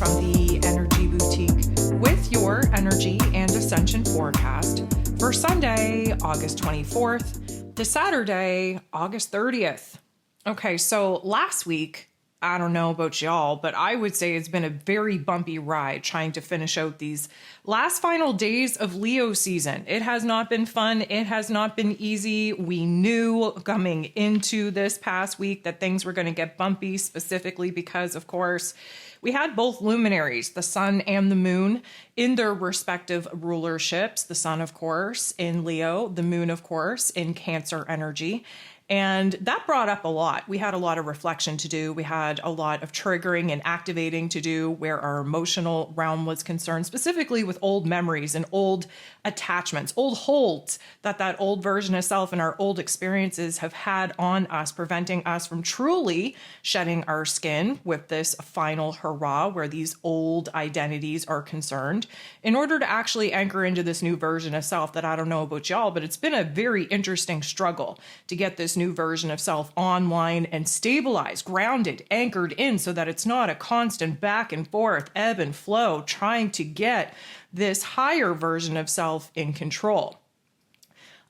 from the Energy Boutique with your energy and ascension forecast for Sunday, August 24th to Saturday, August 30th. Okay, so last week, I don't know about y'all, but I would say it's been a very bumpy ride trying to finish out these last final days of Leo season. It has not been fun. It has not been easy. We knew coming into this past week that things were going to get bumpy, specifically because, of course, we had both luminaries, the sun and the moon, in their respective rulerships. The sun, of course, in Leo, the moon, of course, in Cancer energy. And that brought up a lot. We had a lot of reflection to do. We had a lot of triggering and activating to do where our emotional realm was concerned, specifically with old memories and old attachments, old holds that old version of self and our old experiences have had on us, preventing us from truly shedding our skin with this final hurrah where these old identities are concerned in order to actually anchor into this new version of self that I don't know about y'all, but it's been a very interesting struggle to get this new version of self online and stabilized, grounded, anchored in so that it's not a constant back and forth, ebb and flow, trying to get this higher version of self in control.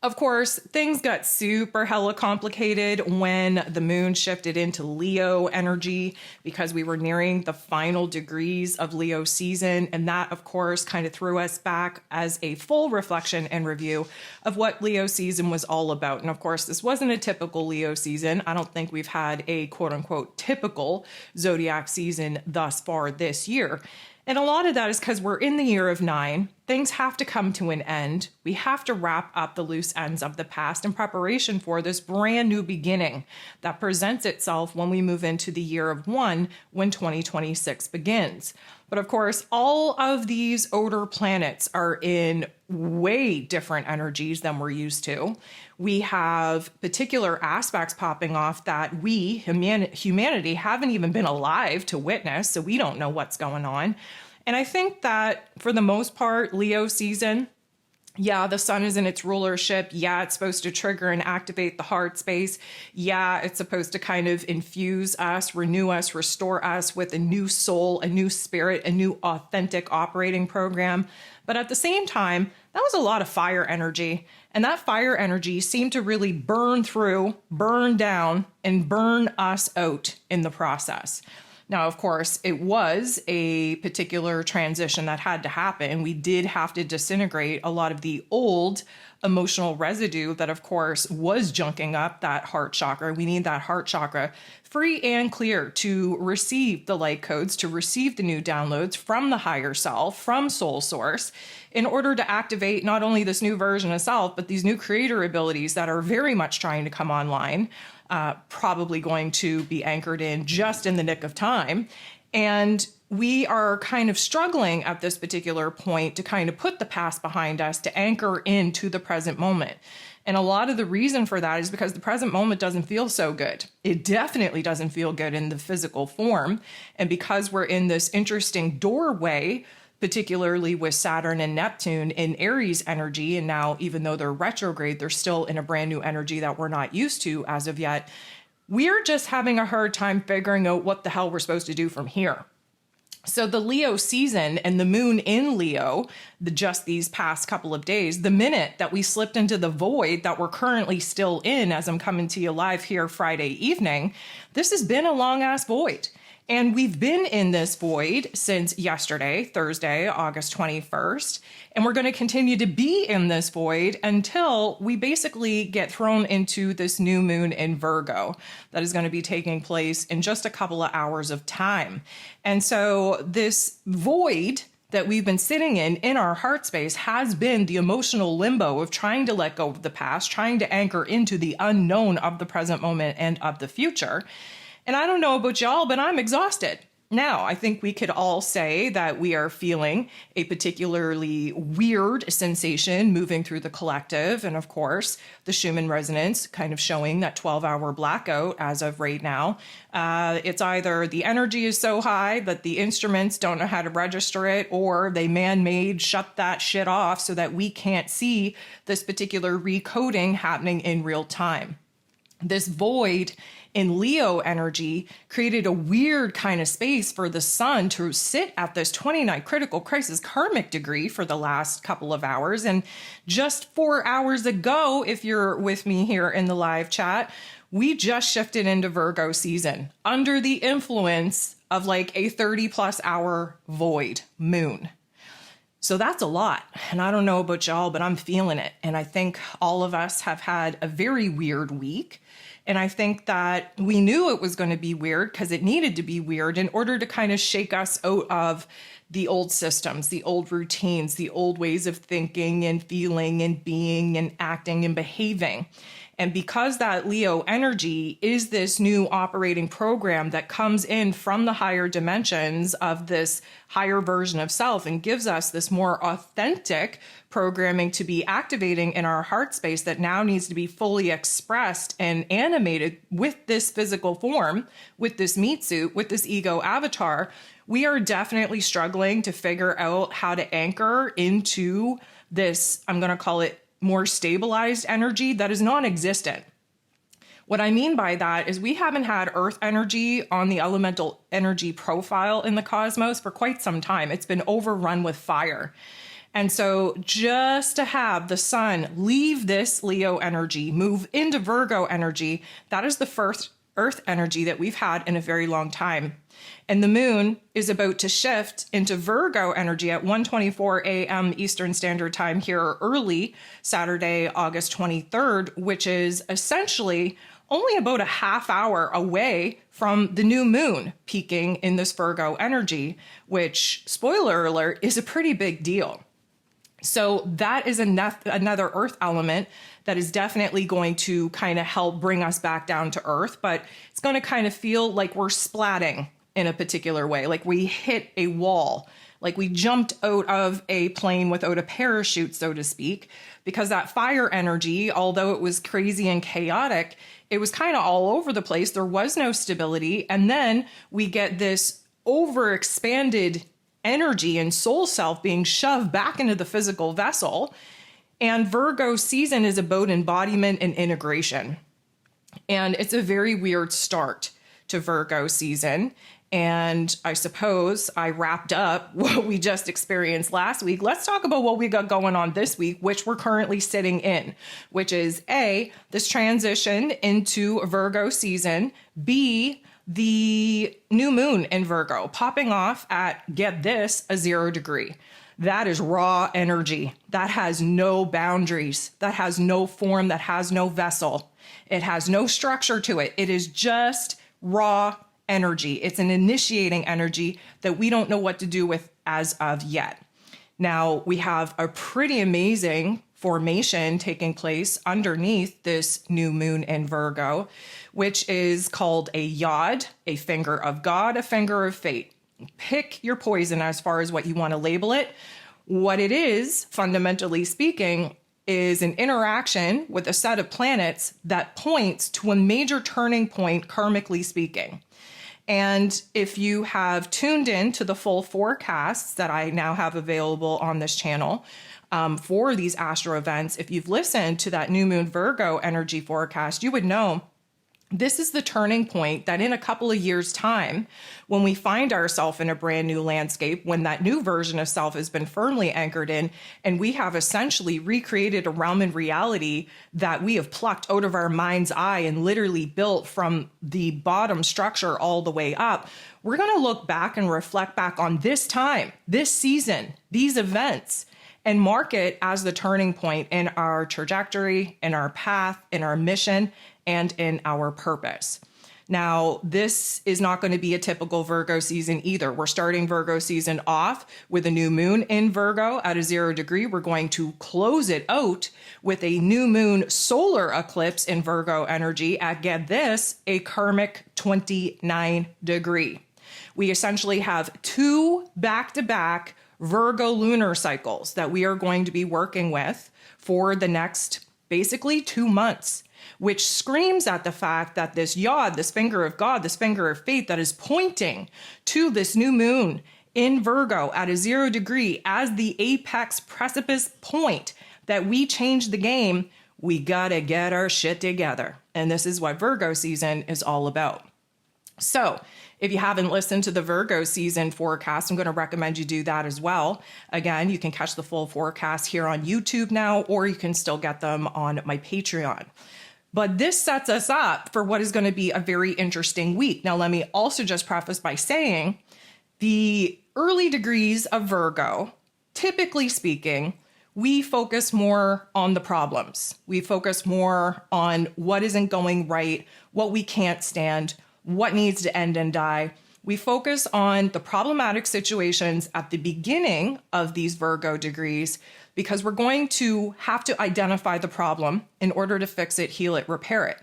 Of course, things got super hella complicated when the moon shifted into Leo energy because we were nearing the final degrees of Leo season. And that, of course, kind of threw us back as a full reflection and review of what Leo season was all about. And of course, this wasn't a typical Leo season. I don't think we've had a quote unquote typical zodiac season thus far this year. And a lot of that is because we're in the year of 9. Things have to come to an end. We have to wrap up the loose ends of the past in preparation for this brand new beginning that presents itself when we move into the year of 1, when 2026 begins. But of course, all of these outer planets are in way different energies than we're used to. We have particular aspects popping off that we, humanity, haven't even been alive to witness, so we don't know what's going on. And I think that for the most part, Leo season, yeah, the sun is in its rulership. Yeah, it's supposed to trigger and activate the heart space. Yeah, it's supposed to kind of infuse us, renew us, restore us with a new soul, a new spirit, a new authentic operating program. But at the same time, that was a lot of fire energy. And that fire energy seemed to really burn through, burn down, and burn us out in the process. Now, of course, it was a particular transition that had to happen. We did have to disintegrate a lot of the old emotional residue that, of course, was junking up that heart chakra. We need that heart chakra free and clear to receive the light codes, to receive the new downloads from the higher self, from soul source, in order to activate not only this new version of self, but these new creator abilities that are very much trying to come online. Probably going to be anchored in just in the nick of time. And we are kind of struggling at this particular point to kind of put the past behind us, to anchor into the present moment. And a lot of the reason for that is because the present moment doesn't feel so good. It definitely doesn't feel good in the physical form. And because we're in this interesting doorway, particularly with Saturn and Neptune in Aries energy. And now, even though they're retrograde, they're still in a brand new energy that we're not used to as of yet. We're just having a hard time figuring out what the hell we're supposed to do from here. So the Leo season and the moon in Leo, just these past couple of days, the minute that we slipped into the void that we're currently still in as I'm coming to you live here Friday evening, this has been a long ass void. And we've been in this void since yesterday, Thursday, August 21st. And we're going to continue to be in this void until we basically get thrown into this new moon in Virgo that is going to be taking place in just a couple of hours of time. And so this void that we've been sitting in our heart space has been the emotional limbo of trying to let go of the past, trying to anchor into the unknown of the present moment and of the future. And I don't know about y'all, but I'm exhausted. Now, I think we could all say that we are feeling a particularly weird sensation moving through the collective. And of course, the Schumann resonance kind of showing that 12-hour blackout as of right now. It's either the energy is so high that the instruments don't know how to register it, or they man-made shut that shit off so that we can't see this particular recoding happening in real time. This void in Leo energy created a weird kind of space for the sun to sit at this 29 critical crisis karmic degree for the last couple of hours. And just 4 hours ago, if you're with me here in the live chat, we just shifted into Virgo season under the influence of like a 30+ hour void moon. So that's a lot. And I don't know about y'all, but I'm feeling it. And I think all of us have had a very weird week. And I think that we knew it was going to be weird because it needed to be weird in order to kind of shake us out of the old systems, the old routines, the old ways of thinking and feeling and being and acting and behaving. And because that Leo energy is this new operating program that comes in from the higher dimensions of this higher version of self and gives us this more authentic programming to be activating in our heart space that now needs to be fully expressed and animated with this physical form, with this meat suit, with this ego avatar, we are definitely struggling to figure out how to anchor into this, I'm going to call it more stabilized energy that is non-existent. What I mean by that is we haven't had earth energy on the elemental energy profile in the cosmos for quite some time. It's been overrun with fire. And so just to have the sun leave this Leo energy, move into Virgo energy, that is the first earth energy that we've had in a very long time. And the moon is about to shift into Virgo energy at 1:24 a.m. Eastern Standard Time here early Saturday, August 23rd, which is essentially only about a half hour away from the new moon peaking in this Virgo energy, which, spoiler alert, is a pretty big deal. So that is another earth element that is definitely going to kind of help bring us back down to earth, but it's going to kind of feel like we're splatting in a particular way, like we hit a wall, like we jumped out of a plane without a parachute, so to speak, because that fire energy, although it was crazy and chaotic, it was kind of all over the place. There was no stability. And then we get this overexpanded energy and soul self being shoved back into the physical vessel. And Virgo season is about embodiment and integration. And it's a very weird start to Virgo season. And I suppose I wrapped up what we just experienced last week. Let's talk about what we got going on this week, which we're currently sitting in, which is A, this transition into Virgo season, B, the new moon in Virgo popping off at, get this, a 0 degree. That is raw energy. That has no boundaries. That has no form. That has no vessel. It has no structure to it. It is just raw energy. It's an initiating energy that we don't know what to do with as of yet. Now, we have a pretty amazing formation taking place underneath this new moon in Virgo, which is called a yod, a finger of God, a finger of fate. Pick your poison as far as what you want to label it. What it is, fundamentally speaking, is an interaction with a set of planets that points to a major turning point, karmically speaking. And if you have tuned in to the full forecasts that I now have available on this channel for these astro events, if you've listened to that new moon Virgo energy forecast, you would know this is the turning point that in a couple of years' time, when we find ourselves in a brand new landscape, when that new version of self has been firmly anchored in, and we have essentially recreated a realm in reality that we have plucked out of our mind's eye and literally built from the bottom structure all the way up, we're going to look back and reflect back on this time, this season, these events, and mark it as the turning point in our trajectory, in our path, in our mission, and in our purpose. Now, this is not going to be a typical Virgo season either. We're starting Virgo season off with a new moon in Virgo at a 0 degree. We're going to close it out with a new moon solar eclipse in Virgo energy at, get this, a karmic 29 degree. We essentially have 2 back-to-back Virgo lunar cycles that we are going to be working with for the next basically 2 months, which screams at the fact that this yod, this finger of God, this finger of fate that is pointing to this new moon in Virgo at a 0 degree as the apex precipice point that we change the game, We gotta get our shit together. And this is what Virgo season is all about. So if you haven't listened to the Virgo season forecast, I'm going to recommend you do that as well. Again, you can catch the full forecast here on YouTube now, or you can still get them on my Patreon. But this sets us up for what is going to be a very interesting week. Now, let me also just preface by saying the early degrees of Virgo, typically speaking, we focus more on the problems. We focus more on what isn't going right, what we can't stand, what needs to end and die. We focus on the problematic situations at the beginning of these Virgo degrees because we're going to have to identify the problem in order to fix it, heal it, repair it.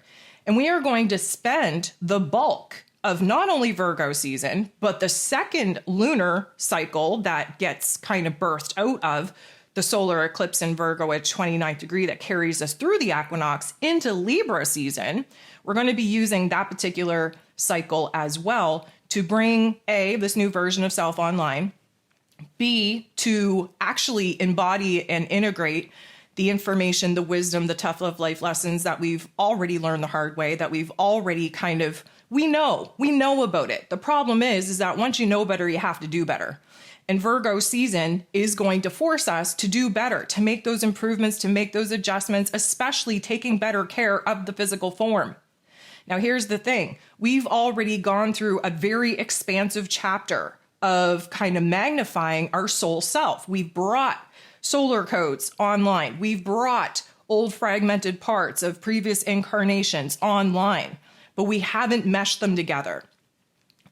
And we are going to spend the bulk of not only Virgo season, but the second lunar cycle that gets kind of birthed out of the solar eclipse in Virgo at 29th degree that carries us through the equinox into Libra season. We're going to be using that particular cycle as well to bring A, this new version of self online, B, to actually embody and integrate the information, the wisdom, the tough love life lessons that we've already learned the hard way, that we've already we know about it. The problem is that once you know better, you have to do better. And Virgo season is going to force us to do better, to make those improvements, to make those adjustments, especially taking better care of the physical form. Now, here's the thing. We've already gone through a very expansive chapter of kind of magnifying our soul self. We've brought solar codes online. We've brought old fragmented parts of previous incarnations online, but we haven't meshed them together.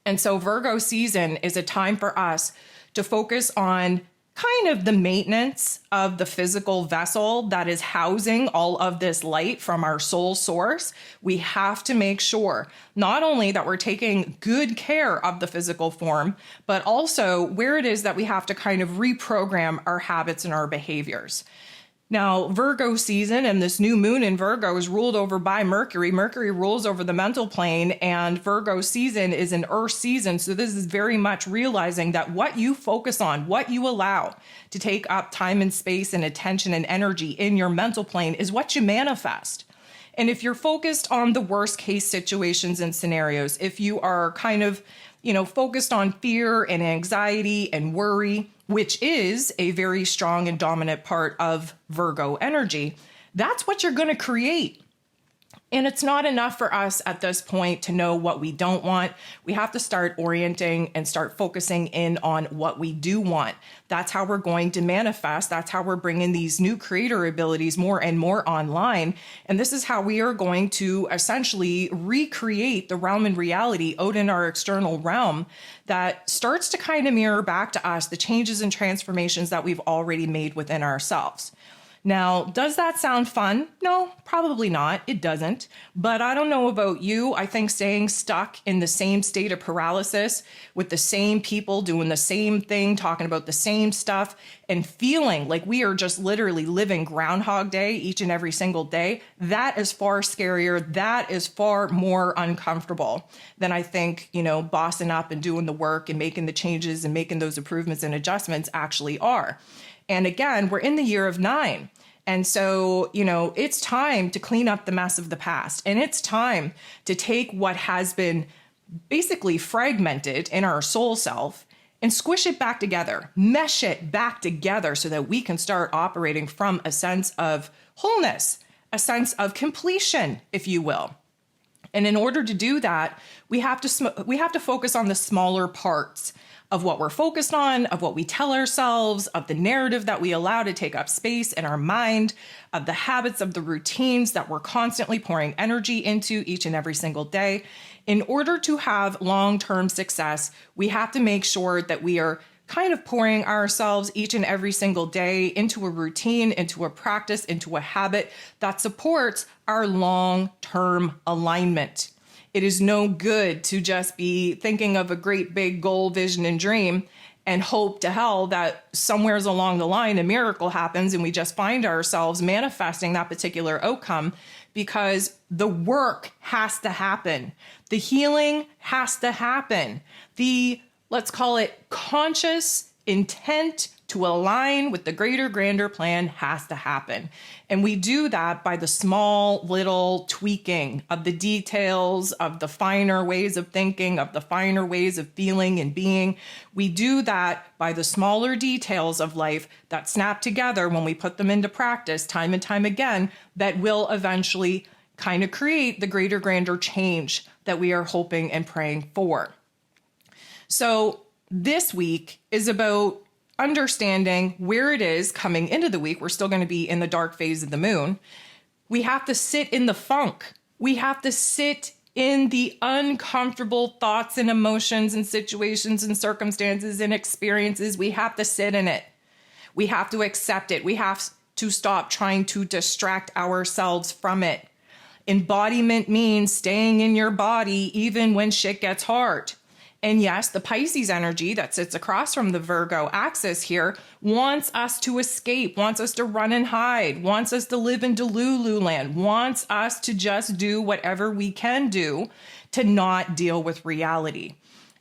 And so Virgo season is a time for us to focus on kind of the maintenance of the physical vessel that is housing all of this light from our soul source. We have to make sure not only that we're taking good care of the physical form, but also where it is that we have to kind of reprogram our habits and our behaviors. Now, Virgo season and this new moon in Virgo is ruled over by Mercury. Mercury rules over the mental plane, and Virgo season is an earth season. So this is very much realizing that what you focus on, what you allow to take up time and space and attention and energy in your mental plane is what you manifest. And if you're focused on the worst case situations and scenarios, if you are kind of, focused on fear and anxiety and worry, which is a very strong and dominant part of Virgo energy, that's what you're going to create. And it's not enough for us at this point to know what we don't want. We have to start orienting and start focusing in on what we do want. That's how we're going to manifest. That's how we're bringing these new creator abilities more and more online. And this is how we are going to essentially recreate the realm and reality out in our external realm that starts to kind of mirror back to us the changes and transformations that we've already made within ourselves. Now, does that sound fun? No, probably not. It doesn't. But I don't know about you. I think staying stuck in the same state of paralysis with the same people doing the same thing, talking about the same stuff, and feeling like we are just literally living Groundhog Day each and every single day, that is far scarier. That is far more uncomfortable than I think, bossing up and doing the work and making the changes and making those improvements and adjustments actually are. And again, we're in the year of 9. And so, it's time to clean up the mess of the past. And it's time to take what has been basically fragmented in our soul self and squish it back together, mesh it back together so that we can start operating from a sense of wholeness, a sense of completion, if you will. And in order to do that, we have to focus on the smaller parts of what we're focused on, of what we tell ourselves, of the narrative that we allow to take up space in our mind, of the habits, of the routines that we're constantly pouring energy into each and every single day. In order to have long-term success, we have to make sure that we are kind of pouring ourselves each and every single day into a routine, into a practice, into a habit that supports our long-term alignment. It is no good to just be thinking of a great big goal, vision, and dream and hope to hell that somewheres along the line a miracle happens and we just find ourselves manifesting that particular outcome, because the work has to happen. The healing has to happen. The, let's call it, conscious intent to align with the greater, grander plan has to happen. And we do that by the small little tweaking of the details, of the finer ways of thinking, of the finer ways of feeling and being. We do that by the smaller details of life that snap together when we put them into practice time and time again, that will eventually kind of create the greater, grander change that we are hoping and praying for. So this week is about understanding where it is coming into the week. We're still going to be in the dark phase of the moon. We have to sit in the funk. We have to sit in the uncomfortable thoughts and emotions and situations and circumstances and experiences. We have to sit in it. We have to accept it. We have to stop trying to distract ourselves from it. Embodiment means staying in your body even when shit gets hard. And yes, the Pisces energy that sits across from the Virgo axis here wants us to escape, wants us to run and hide, wants us to live in Delulu land, wants us to just do whatever we can do to not deal with reality.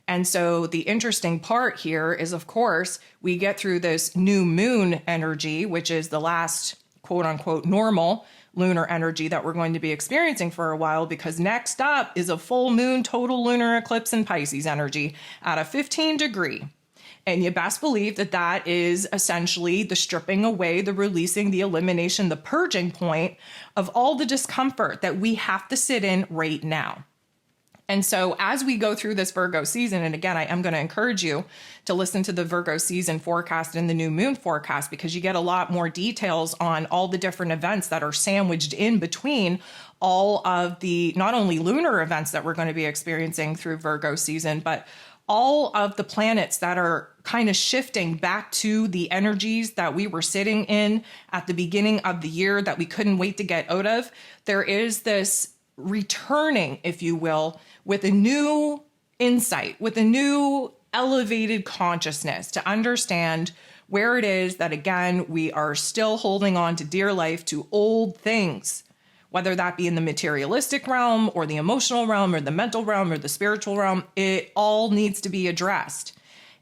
And so the interesting part here is, of course, we get through this new moon energy, which is the last quote unquote normal lunar energy that we're going to be experiencing for a while, because next up is a full moon total lunar eclipse in Pisces energy at a 15 degree. And you best believe that that is essentially the stripping away, the releasing, the elimination, the purging point of all the discomfort that we have to sit in right now. And so as we go through this Virgo season, and again, I am going to encourage you to listen to the Virgo season forecast and the new moon forecast, because you get a lot more details on all the different events that are sandwiched in between all of the not only lunar events that we're going to be experiencing through Virgo season, but all of the planets that are kind of shifting back to the energies that we were sitting in at the beginning of the year that we couldn't wait to get out of. There is this returning, if you will, with a new insight, with a new elevated consciousness to understand where it is that, again, we are still holding on to dear life, to old things, whether that be in the materialistic realm or the emotional realm or the mental realm or the spiritual realm. It all needs to be addressed.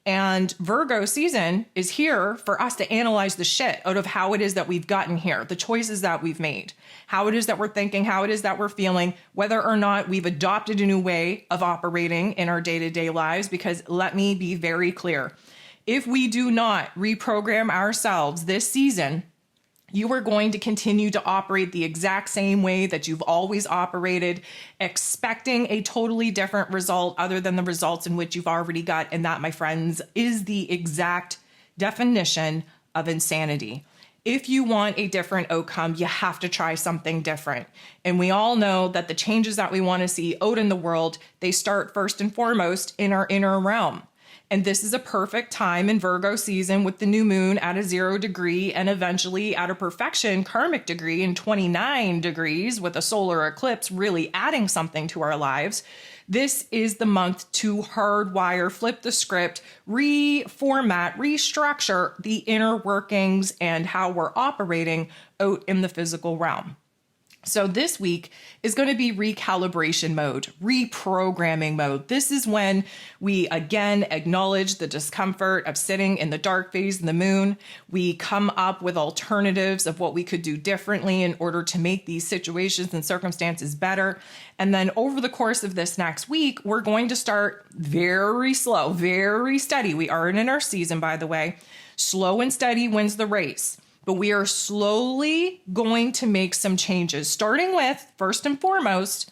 And Virgo season is here for us to analyze the shit out of how it is that we've gotten here, the choices that we've made, how it is that we're thinking, how it is that we're feeling, whether or not we've adopted a new way of operating in our day-to-day lives. Because let me be very clear, if we do not reprogram ourselves this season, you are going to continue to operate the exact same way that you've always operated, expecting a totally different result other than the results in which you've already got. And that, my friends, is the exact definition of insanity. If you want a different outcome, you have to try something different. And we all know that the changes that we want to see out in the world, they start first and foremost in our inner realm. And this is a perfect time in Virgo season with the new moon at a 0 degree and eventually at a perfection karmic degree in 29 degrees with a solar eclipse really adding something to our lives. This is the month to hardwire, flip the script, reformat, restructure the inner workings and how we're operating out in the physical realm. So this week is going to be recalibration mode, reprogramming mode. This is when we again acknowledge the discomfort of sitting in the dark phase of the moon. We come up with alternatives of what we could do differently in order to make these situations and circumstances better. And then over the course of this next week, we're going to start very slow, very steady. We are in our season, by the way. Slow and steady wins the race. But we are slowly going to make some changes, starting with, first and foremost,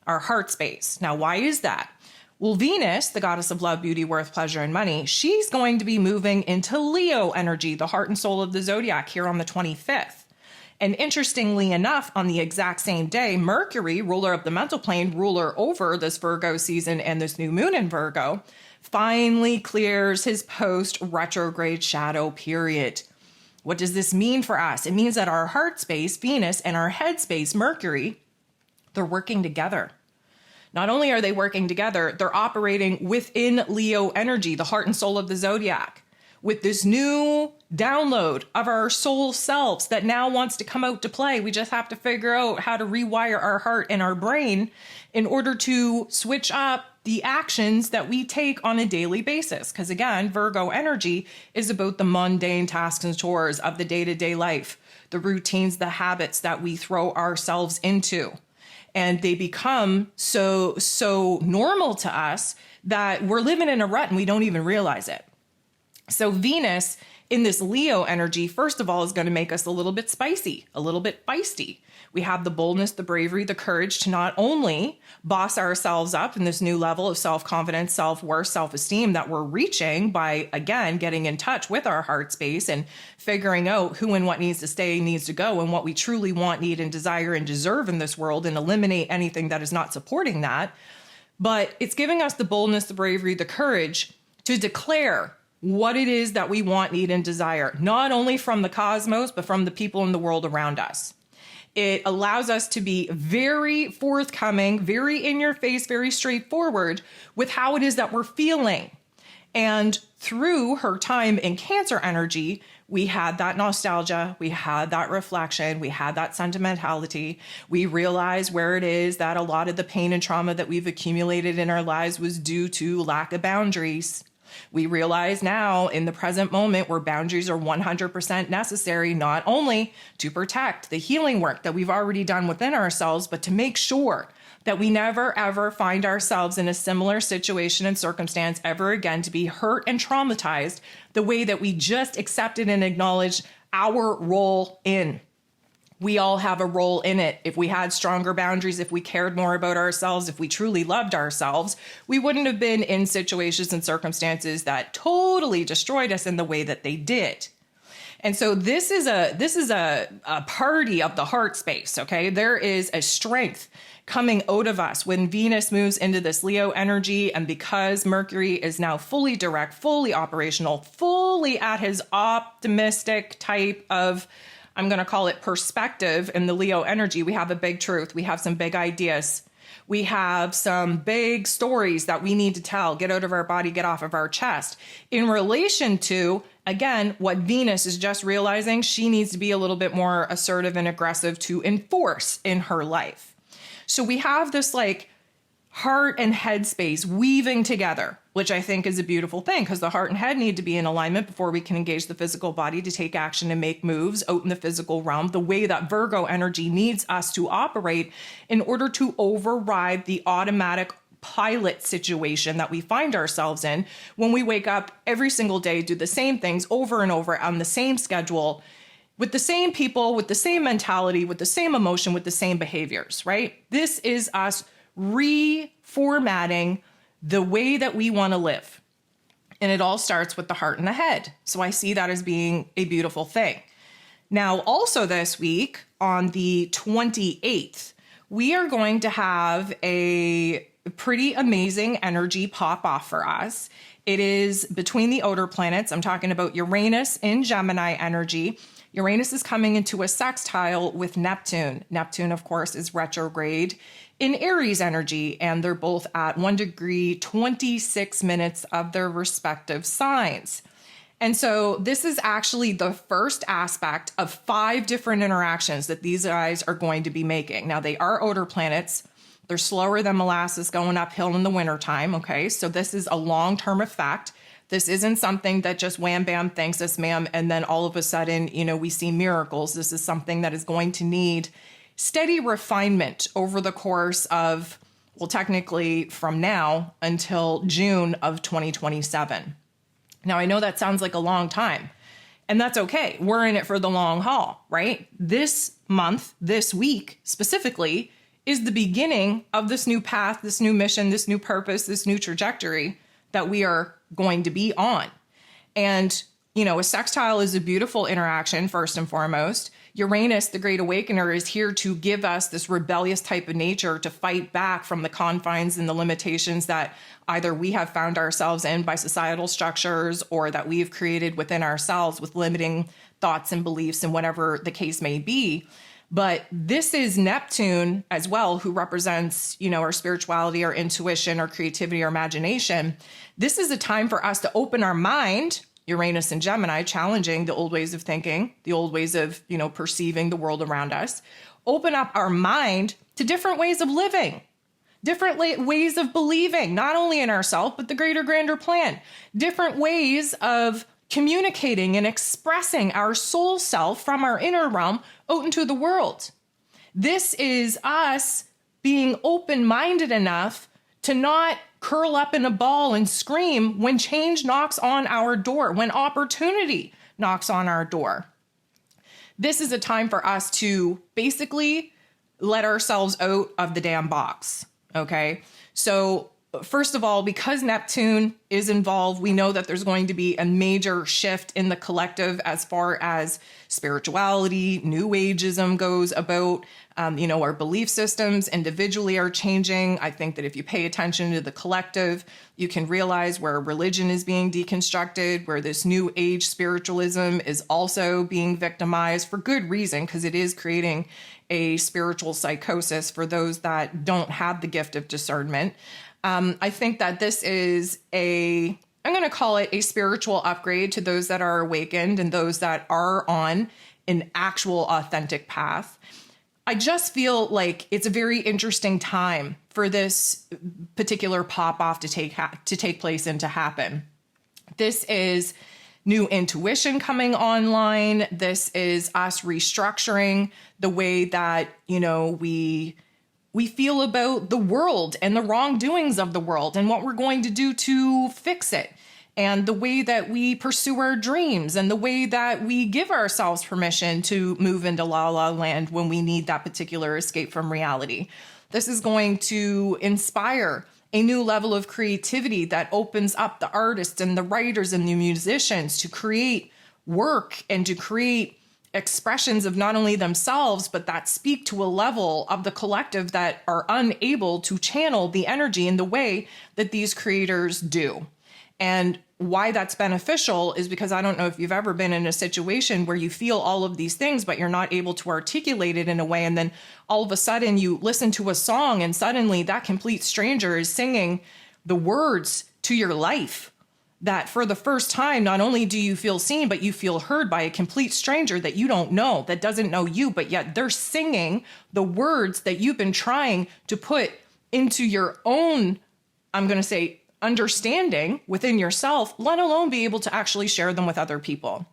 our heart space. Now, why is that? Well, Venus, the goddess of love, beauty, worth, pleasure, and money, she's going to be moving into Leo energy, the heart and soul of the zodiac, here on the 25th. And interestingly enough, on the exact same day, Mercury, ruler of the mental plane, ruler over this Virgo season and this new moon in Virgo, finally clears his post-retrograde shadow period. What does this mean for us? It means that our heart space, Venus, and our head space, Mercury, they're working together. Not only are they working together, they're operating within Leo energy, the heart and soul of the zodiac, with this new download of our soul selves that now wants to come out to play. We just have to figure out how to rewire our heart and our brain in order to switch up the actions that we take on a daily basis. Because again, Virgo energy is about the mundane tasks and chores of the day-to-day life, the routines, the habits that we throw ourselves into. And they become so normal to us that we're living in a rut and we don't even realize it. So Venus in this Leo energy, first of all, is going to make us a little bit spicy, a little bit feisty. We have the boldness, the bravery, the courage to not only boss ourselves up in this new level of self-confidence, self-worth, self-esteem that we're reaching by, again, getting in touch with our heart space and figuring out who and what needs to stay, needs to go, and what we truly want, need, and desire and deserve in this world, and eliminate anything that is not supporting that. But it's giving us the boldness, the bravery, the courage to declare what it is that we want, need, and desire, not only from the cosmos, but from the people in the world around us. It allows us to be very forthcoming, very in your face, very straightforward with how it is that we're feeling. And through her time in Cancer energy, we had that nostalgia, we had that reflection, we had that sentimentality. We realized where it is that a lot of the pain and trauma that we've accumulated in our lives was due to lack of boundaries. We realize now in the present moment where boundaries are 100% necessary, not only to protect the healing work that we've already done within ourselves, but to make sure that we never, ever find ourselves in a similar situation and circumstance ever again, to be hurt and traumatized the way that we just accepted and acknowledged our role in. We all have a role in it. If we had stronger boundaries, if we cared more about ourselves, if we truly loved ourselves, we wouldn't have been in situations and circumstances that totally destroyed us in the way that they did. And so this is a party of the heart space, okay? There is a strength coming out of us when Venus moves into this Leo energy, and because Mercury is now fully direct, fully operational, fully at his optimistic type of, I'm going to call it perspective in the Leo energy, we have a big truth. We have some big ideas. We have some big stories that we need to tell, get out of our body, get off of our chest. In relation to, again, what Venus is just realizing she needs to be a little bit more assertive and aggressive to enforce in her life. So we have this like heart and head space weaving together, which I think is a beautiful thing because the heart and head need to be in alignment before we can engage the physical body to take action and make moves out in the physical realm, the way that Virgo energy needs us to operate in order to override the automatic pilot situation that we find ourselves in when we wake up every single day, do the same things over and over on the same schedule, with the same people, with the same mentality, with the same emotion, with the same behaviors, right? This is us reformatting the way that we want to live. And it all starts with the heart and the head. So I see that as being a beautiful thing. Now, also this week on the 28th, we are going to have a pretty amazing energy pop off for us. It is between the outer planets. I'm talking about Uranus in Gemini energy. Uranus is coming into a sextile with Neptune. Neptune, of course, is retrograde in Aries energy, and they're both at 1 degree, 26 minutes of their respective signs. And so this is actually the first aspect of 5 different interactions that these guys are going to be making. Now, they are outer planets. They're slower than molasses going uphill in the wintertime, okay? So this is a long-term effect. This isn't something that just wham, bam, thanks us, ma'am, and then all of a sudden, we see miracles. This is something that is going to need steady refinement over the course of, well, technically from now until June of 2027. Now, I know that sounds like a long time, and that's okay. We're in it for the long haul, right? This month, this week specifically, is the beginning of this new path, this new mission, this new purpose, this new trajectory that we are going to be on. And, a sextile is a beautiful interaction, first and foremost. Uranus, the Great Awakener, is here to give us this rebellious type of nature to fight back from the confines and the limitations that either we have found ourselves in by societal structures or that we've created within ourselves with limiting thoughts and beliefs and whatever the case may be. But this is Neptune as well, who represents, our spirituality, our intuition, our creativity, our imagination. This is a time for us to open our mind, Uranus and Gemini, challenging the old ways of thinking, the old ways of, perceiving the world around us. Open up our mind to different ways of living, different ways of believing, not only in ourselves, but the greater, grander plan, different ways of communicating and expressing our soul self from our inner realm out into the world. This is us being open-minded enough to not curl up in a ball and scream when change knocks on our door, when opportunity knocks on our door. This is a time for us to basically let ourselves out of the damn box, okay? So first of all, because Neptune is involved, we know that there's going to be a major shift in the collective as far as spirituality, New Ageism goes about. Our belief systems individually are changing. I think that if you pay attention to the collective, you can realize where religion is being deconstructed, where this New Age spiritualism is also being victimized for good reason, because it is creating a spiritual psychosis for those that don't have the gift of discernment. I think that this is I'm going to call it a spiritual upgrade to those that are awakened and those that are on an actual authentic path. I just feel like it's a very interesting time for this particular pop-off to take place and to happen. This is new intuition coming online. This is us restructuring the way that, we feel about the world and the wrongdoings of the world and what we're going to do to fix it, and the way that we pursue our dreams and the way that we give ourselves permission to move into la la land when we need that particular escape from reality. This is going to inspire a new level of creativity that opens up the artists and the writers and the musicians to create work and to create expressions of not only themselves, but that speak to a level of the collective that are unable to channel the energy in the way that these creators do. And why that's beneficial is because I don't know if you've ever been in a situation where you feel all of these things, but you're not able to articulate it in a way. And then all of a sudden you listen to a song and suddenly that complete stranger is singing the words to your life. That for the first time, not only do you feel seen, but you feel heard by a complete stranger that you don't know, that doesn't know you, but yet they're singing the words that you've been trying to put into your own, I'm going to say, understanding within yourself, let alone be able to actually share them with other people.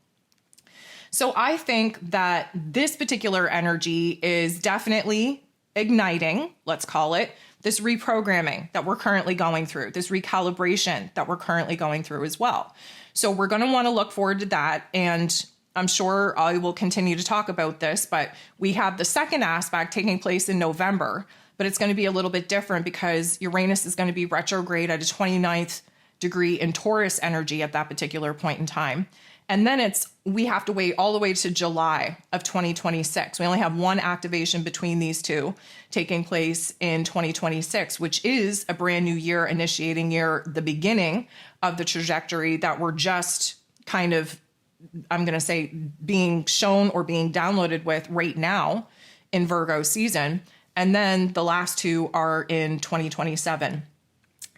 So I think that this particular energy is definitely igniting, let's call it, this reprogramming that we're currently going through, this recalibration that we're currently going through as well. So we're going to want to look forward to that. And I'm sure I will continue to talk about this, but we have the second aspect taking place in November. But it's going to be a little bit different because Uranus is going to be retrograde at a 29th degree in Taurus energy at that particular point in time. And then we have to wait all the way to July of 2026. We only have one activation between these two taking place in 2026, which is a brand new year, initiating year, the beginning of the trajectory that we're just kind of, I'm going to say, being shown or being downloaded with right now in Virgo season. And then the last two are in 2027.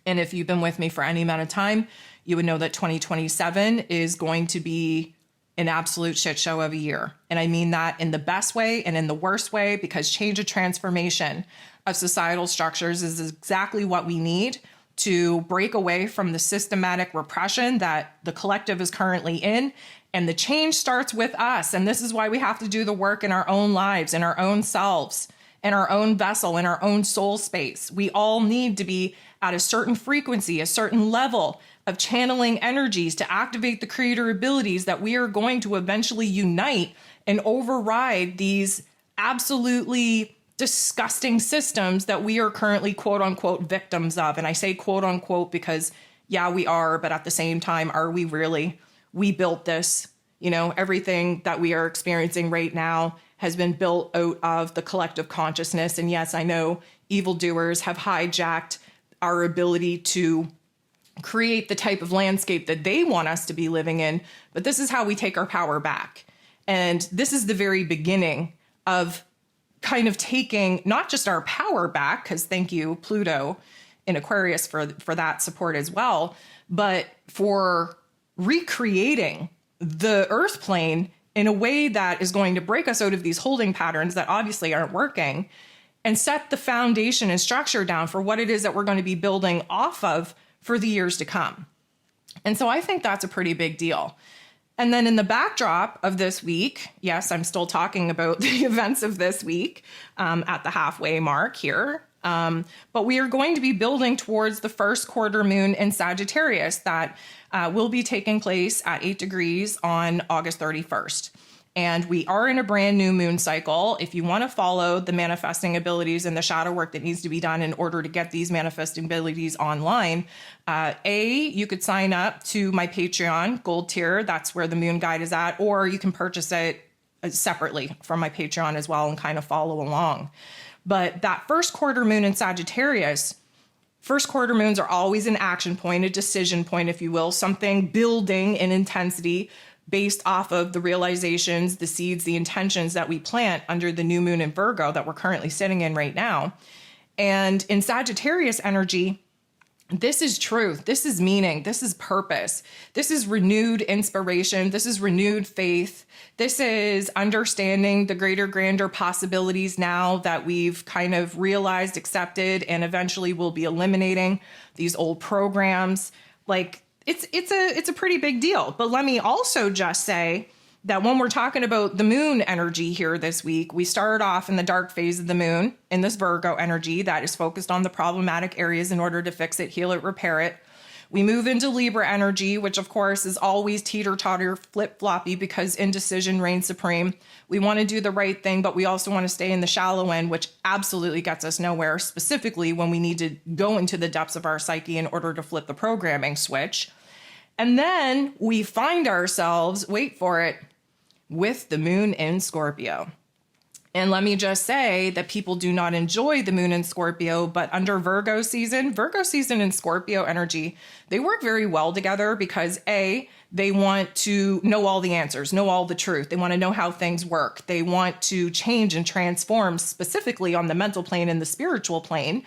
And if you've been with me for any amount of time, you would know that 2027 is going to be an absolute shit show of a year. And I mean that in the best way and in the worst way, because change and transformation of societal structures is exactly what we need to break away from the systematic repression that the collective is currently in. And the change starts with us. And this is why we have to do the work in our own lives, in our own selves, in our own vessel, in our own soul space. We all need to be at a certain frequency, a certain level of channeling energies to activate the creator abilities that we are going to eventually unite and override these absolutely disgusting systems that we are currently quote unquote victims of. And I say quote unquote because yeah, we are, but at the same time, are we really? We built this, everything that we are experiencing right now has been built out of the collective consciousness. And yes, I know evildoers have hijacked our ability to create the type of landscape that they want us to be living in, but this is how we take our power back. And this is the very beginning of kind of taking not just our power back, because thank you, Pluto in Aquarius for that support as well, but for recreating the earth plane in a way that is going to break us out of these holding patterns that obviously aren't working and set the foundation and structure down for what it is that we're going to be building off of for the years to come. And so I think that's a pretty big deal. And then in the backdrop of this week, yes, I'm still talking about the events of this week at the halfway mark here. But we are going to be building towards the first quarter moon in Sagittarius that will be taking place at 8 degrees on August 31st. And we are in a brand new moon cycle. If you want to follow the manifesting abilities and the shadow work that needs to be done in order to get these manifesting abilities online, you could sign up to my Patreon gold tier. That's where the moon guide is at, or you can purchase it separately from my Patreon as well and kind of follow along. But that first quarter moon in Sagittarius, first quarter moons are always an action point, a decision point, if you will, something building in intensity based off of the realizations, the seeds, the intentions that we plant under the new moon in Virgo that we're currently sitting in right now. And in Sagittarius energy, this is truth. This is meaning. This is purpose. This is renewed inspiration. This is renewed faith. This is understanding the greater, grander possibilities now that we've kind of realized, accepted, and eventually will be eliminating these old programs. Like, it's a pretty big deal. But let me also just say that when we're talking about the moon energy here this week, we started off in the dark phase of the moon in this Virgo energy that is focused on the problematic areas in order to fix it, heal it, repair it. We move into Libra energy, which of course is always teeter-totter, flip-floppy because indecision reigns supreme. We want to do the right thing, but we also want to stay in the shallow end, which absolutely gets us nowhere, specifically when we need to go into the depths of our psyche in order to flip the programming switch. And then we find ourselves, wait for it, with the moon in Scorpio. And let me just say that people do not enjoy the moon in Scorpio, but under Virgo season and Scorpio energy, they work very well together because they want to know all the answers, know all the truth. They want to know how things work. They want to change and transform specifically on the mental plane and the spiritual plane.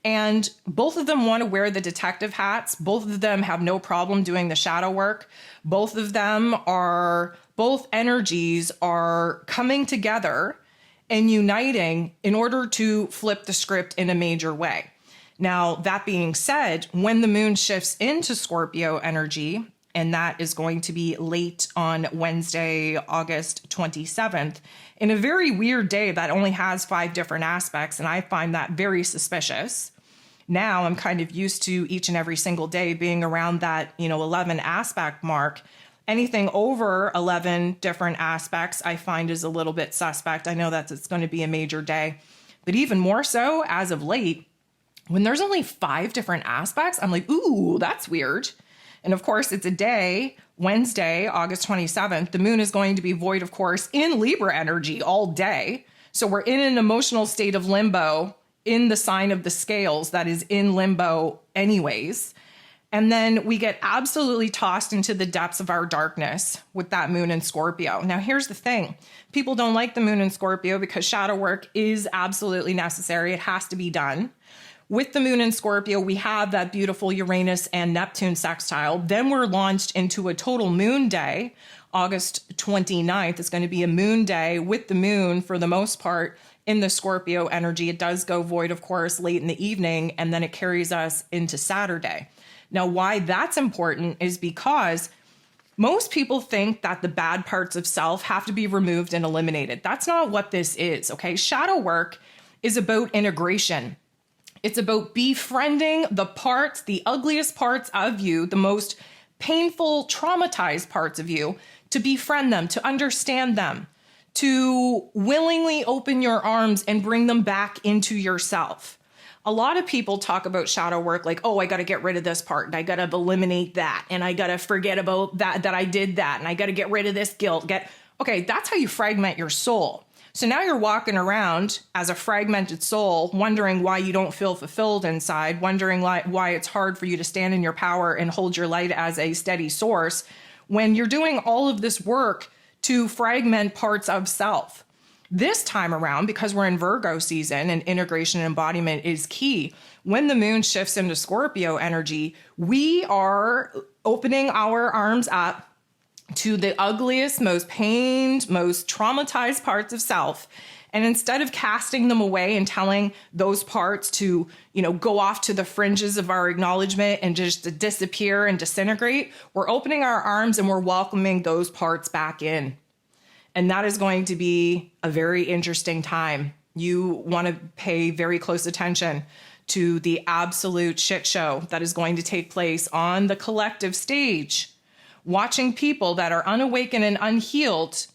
And both of them want to wear the detective hats. Both of them have no problem doing the shadow work. Both energies are coming together and uniting in order to flip the script in a major way. Now, that being said, when the moon shifts into Scorpio energy, and that is going to be late on Wednesday, August 27th, in a very weird day that only has 5 different aspects, and I find that very suspicious. Now I'm kind of used to each and every single day being around that, 11 aspect mark. Anything over 11 different aspects I find is a little bit suspect. I know that it's going to be a major day, but even more so as of late, when there's only 5 different aspects, I'm like, ooh, that's weird. And of course, it's a day, Wednesday, August 27th. The moon is going to be void, of course, in Libra energy all day. So we're in an emotional state of limbo in the sign of the scales that is in limbo anyways. And then we get absolutely tossed into the depths of our darkness with that moon in Scorpio. Now, here's the thing. People don't like the moon in Scorpio because shadow work is absolutely necessary. It has to be done. With the moon in Scorpio, we have that beautiful Uranus and Neptune sextile. Then we're launched into a total moon day. August 29th is going to be a moon day with the moon for the most part in the Scorpio energy. It does go void, of course, late in the evening, and then it carries us into Saturday. Now, why that's important is because most people think that the bad parts of self have to be removed and eliminated. That's not what this is, okay? Shadow work is about integration. It's about befriending the parts, the ugliest parts of you, the most painful, traumatized parts of you, to befriend them, to understand them, to willingly open your arms and bring them back into yourself. A lot of people talk about shadow work like, oh, I got to get rid of this part and I got to eliminate that and I got to forget about that I did that and I got to get rid of this guilt. Okay, that's how you fragment your soul. So now you're walking around as a fragmented soul, wondering why you don't feel fulfilled inside, wondering why it's hard for you to stand in your power and hold your light as a steady source when you're doing all of this work to fragment parts of self. This time around, because we're in Virgo season and integration and embodiment is key, when the moon shifts into Scorpio energy, we are opening our arms up to the ugliest, most pained, most traumatized parts of self. And instead of casting them away and telling those parts to, go off to the fringes of our acknowledgement and just to disappear and disintegrate, we're opening our arms and we're welcoming those parts back in. And that is going to be a very interesting time. You want to pay very close attention to the absolute shit show that is going to take place on the collective stage, watching people that are unawakened and unhealed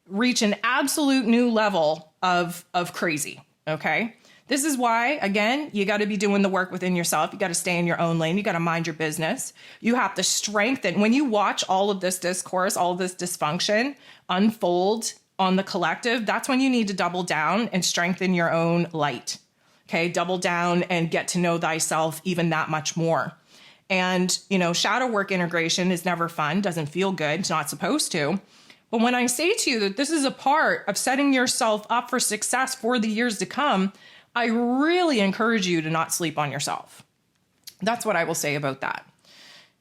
reach an absolute new level of crazy, okay? This is why, again, you got to be doing the work within yourself. You got to stay in your own lane. You got to mind your business. You have to strengthen. When you watch all of this discourse, all of this dysfunction unfold on the collective, that's when you need to double down and strengthen your own light. Okay, double down and get to know thyself even that much more. And, shadow work integration is never fun, doesn't feel good, it's not supposed to. But when I say to you that this is a part of setting yourself up for success for the years to come, I really encourage you to not sleep on yourself. That's what I will say about that.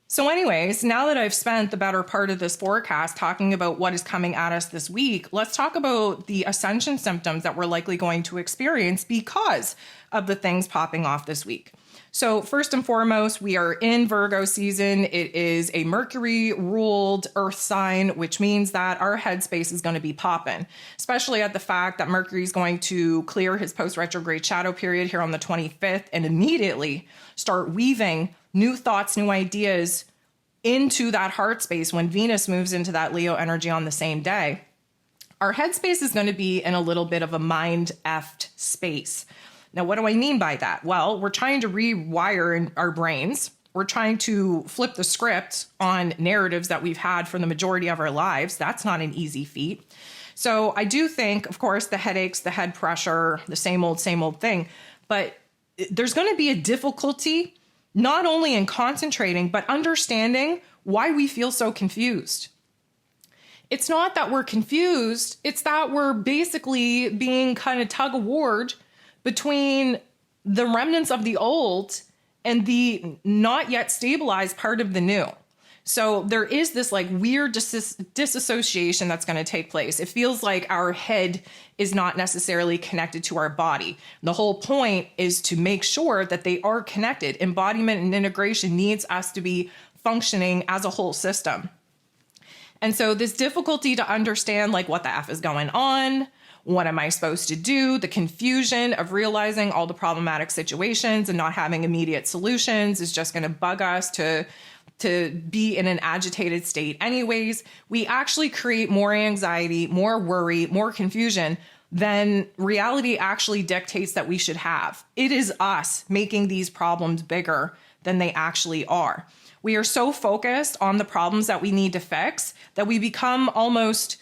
So anyways, now that I've spent the better part of this forecast talking about what is coming at us this week, let's talk about the ascension symptoms that we're likely going to experience because of the things popping off this week. So first and foremost, we are in Virgo season. It is a Mercury ruled earth sign, which means that our headspace is going to be popping, especially at the fact that Mercury is going to clear his post-retrograde shadow period here on the 25th and immediately start weaving new thoughts, new ideas into that heart space when Venus moves into that Leo energy on the same day. Our headspace is going to be in a little bit of a mind-effed space. Now, what do I mean by that? Well, we're trying to rewire in our brains. We're trying to flip the script on narratives that we've had for the majority of our lives. That's not an easy feat. So I do think, of course, the headaches, the head pressure, the same old thing. But there's going to be a difficulty not only in concentrating, but understanding why we feel so confused. It's not that we're confused. It's that we're basically being kind of tug of war between the remnants of the old and the not yet stabilized part of the new. So there is this weird disassociation that's going to take place. It feels like our head is not necessarily connected to our body. The whole point is to make sure that they are connected. Embodiment and integration needs us to be functioning as a whole system. And so this difficulty to understand what the F is going on, what am I supposed to do? The confusion of realizing all the problematic situations and not having immediate solutions is just going to bug us to be in an agitated state anyways. We actually create more anxiety, more worry, more confusion than reality actually dictates that we should have. It is us making these problems bigger than they actually are. We are so focused on the problems that we need to fix that we become almost,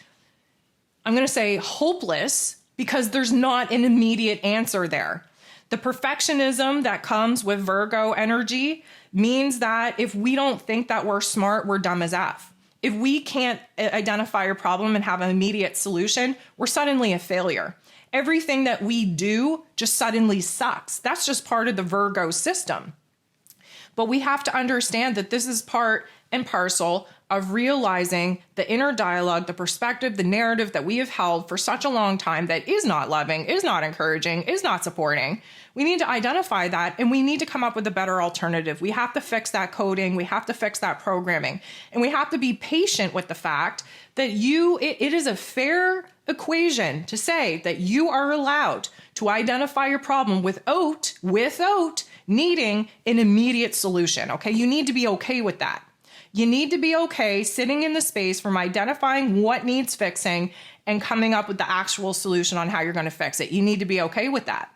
I'm going to say, hopeless because there's not an immediate answer there. The perfectionism that comes with Virgo energy means that if we don't think that we're smart, we're dumb as F. If we can't identify a problem and have an immediate solution, we're suddenly a failure. Everything that we do just suddenly sucks. That's just part of the Virgo system. But we have to understand that this is part and parcel of realizing the inner dialogue, the perspective, the narrative that we have held for such a long time that is not loving, is not encouraging, is not supporting. We need to identify that and we need to come up with a better alternative. We have to fix that coding. We have to fix that programming. And we have to be patient with the fact that it is a fair equation to say that you are allowed to identify your problem without needing an immediate solution. Okay. You need to be okay with that. You need to be okay sitting in the space from identifying what needs fixing and coming up with the actual solution on how you're going to fix it. You need to be okay with that.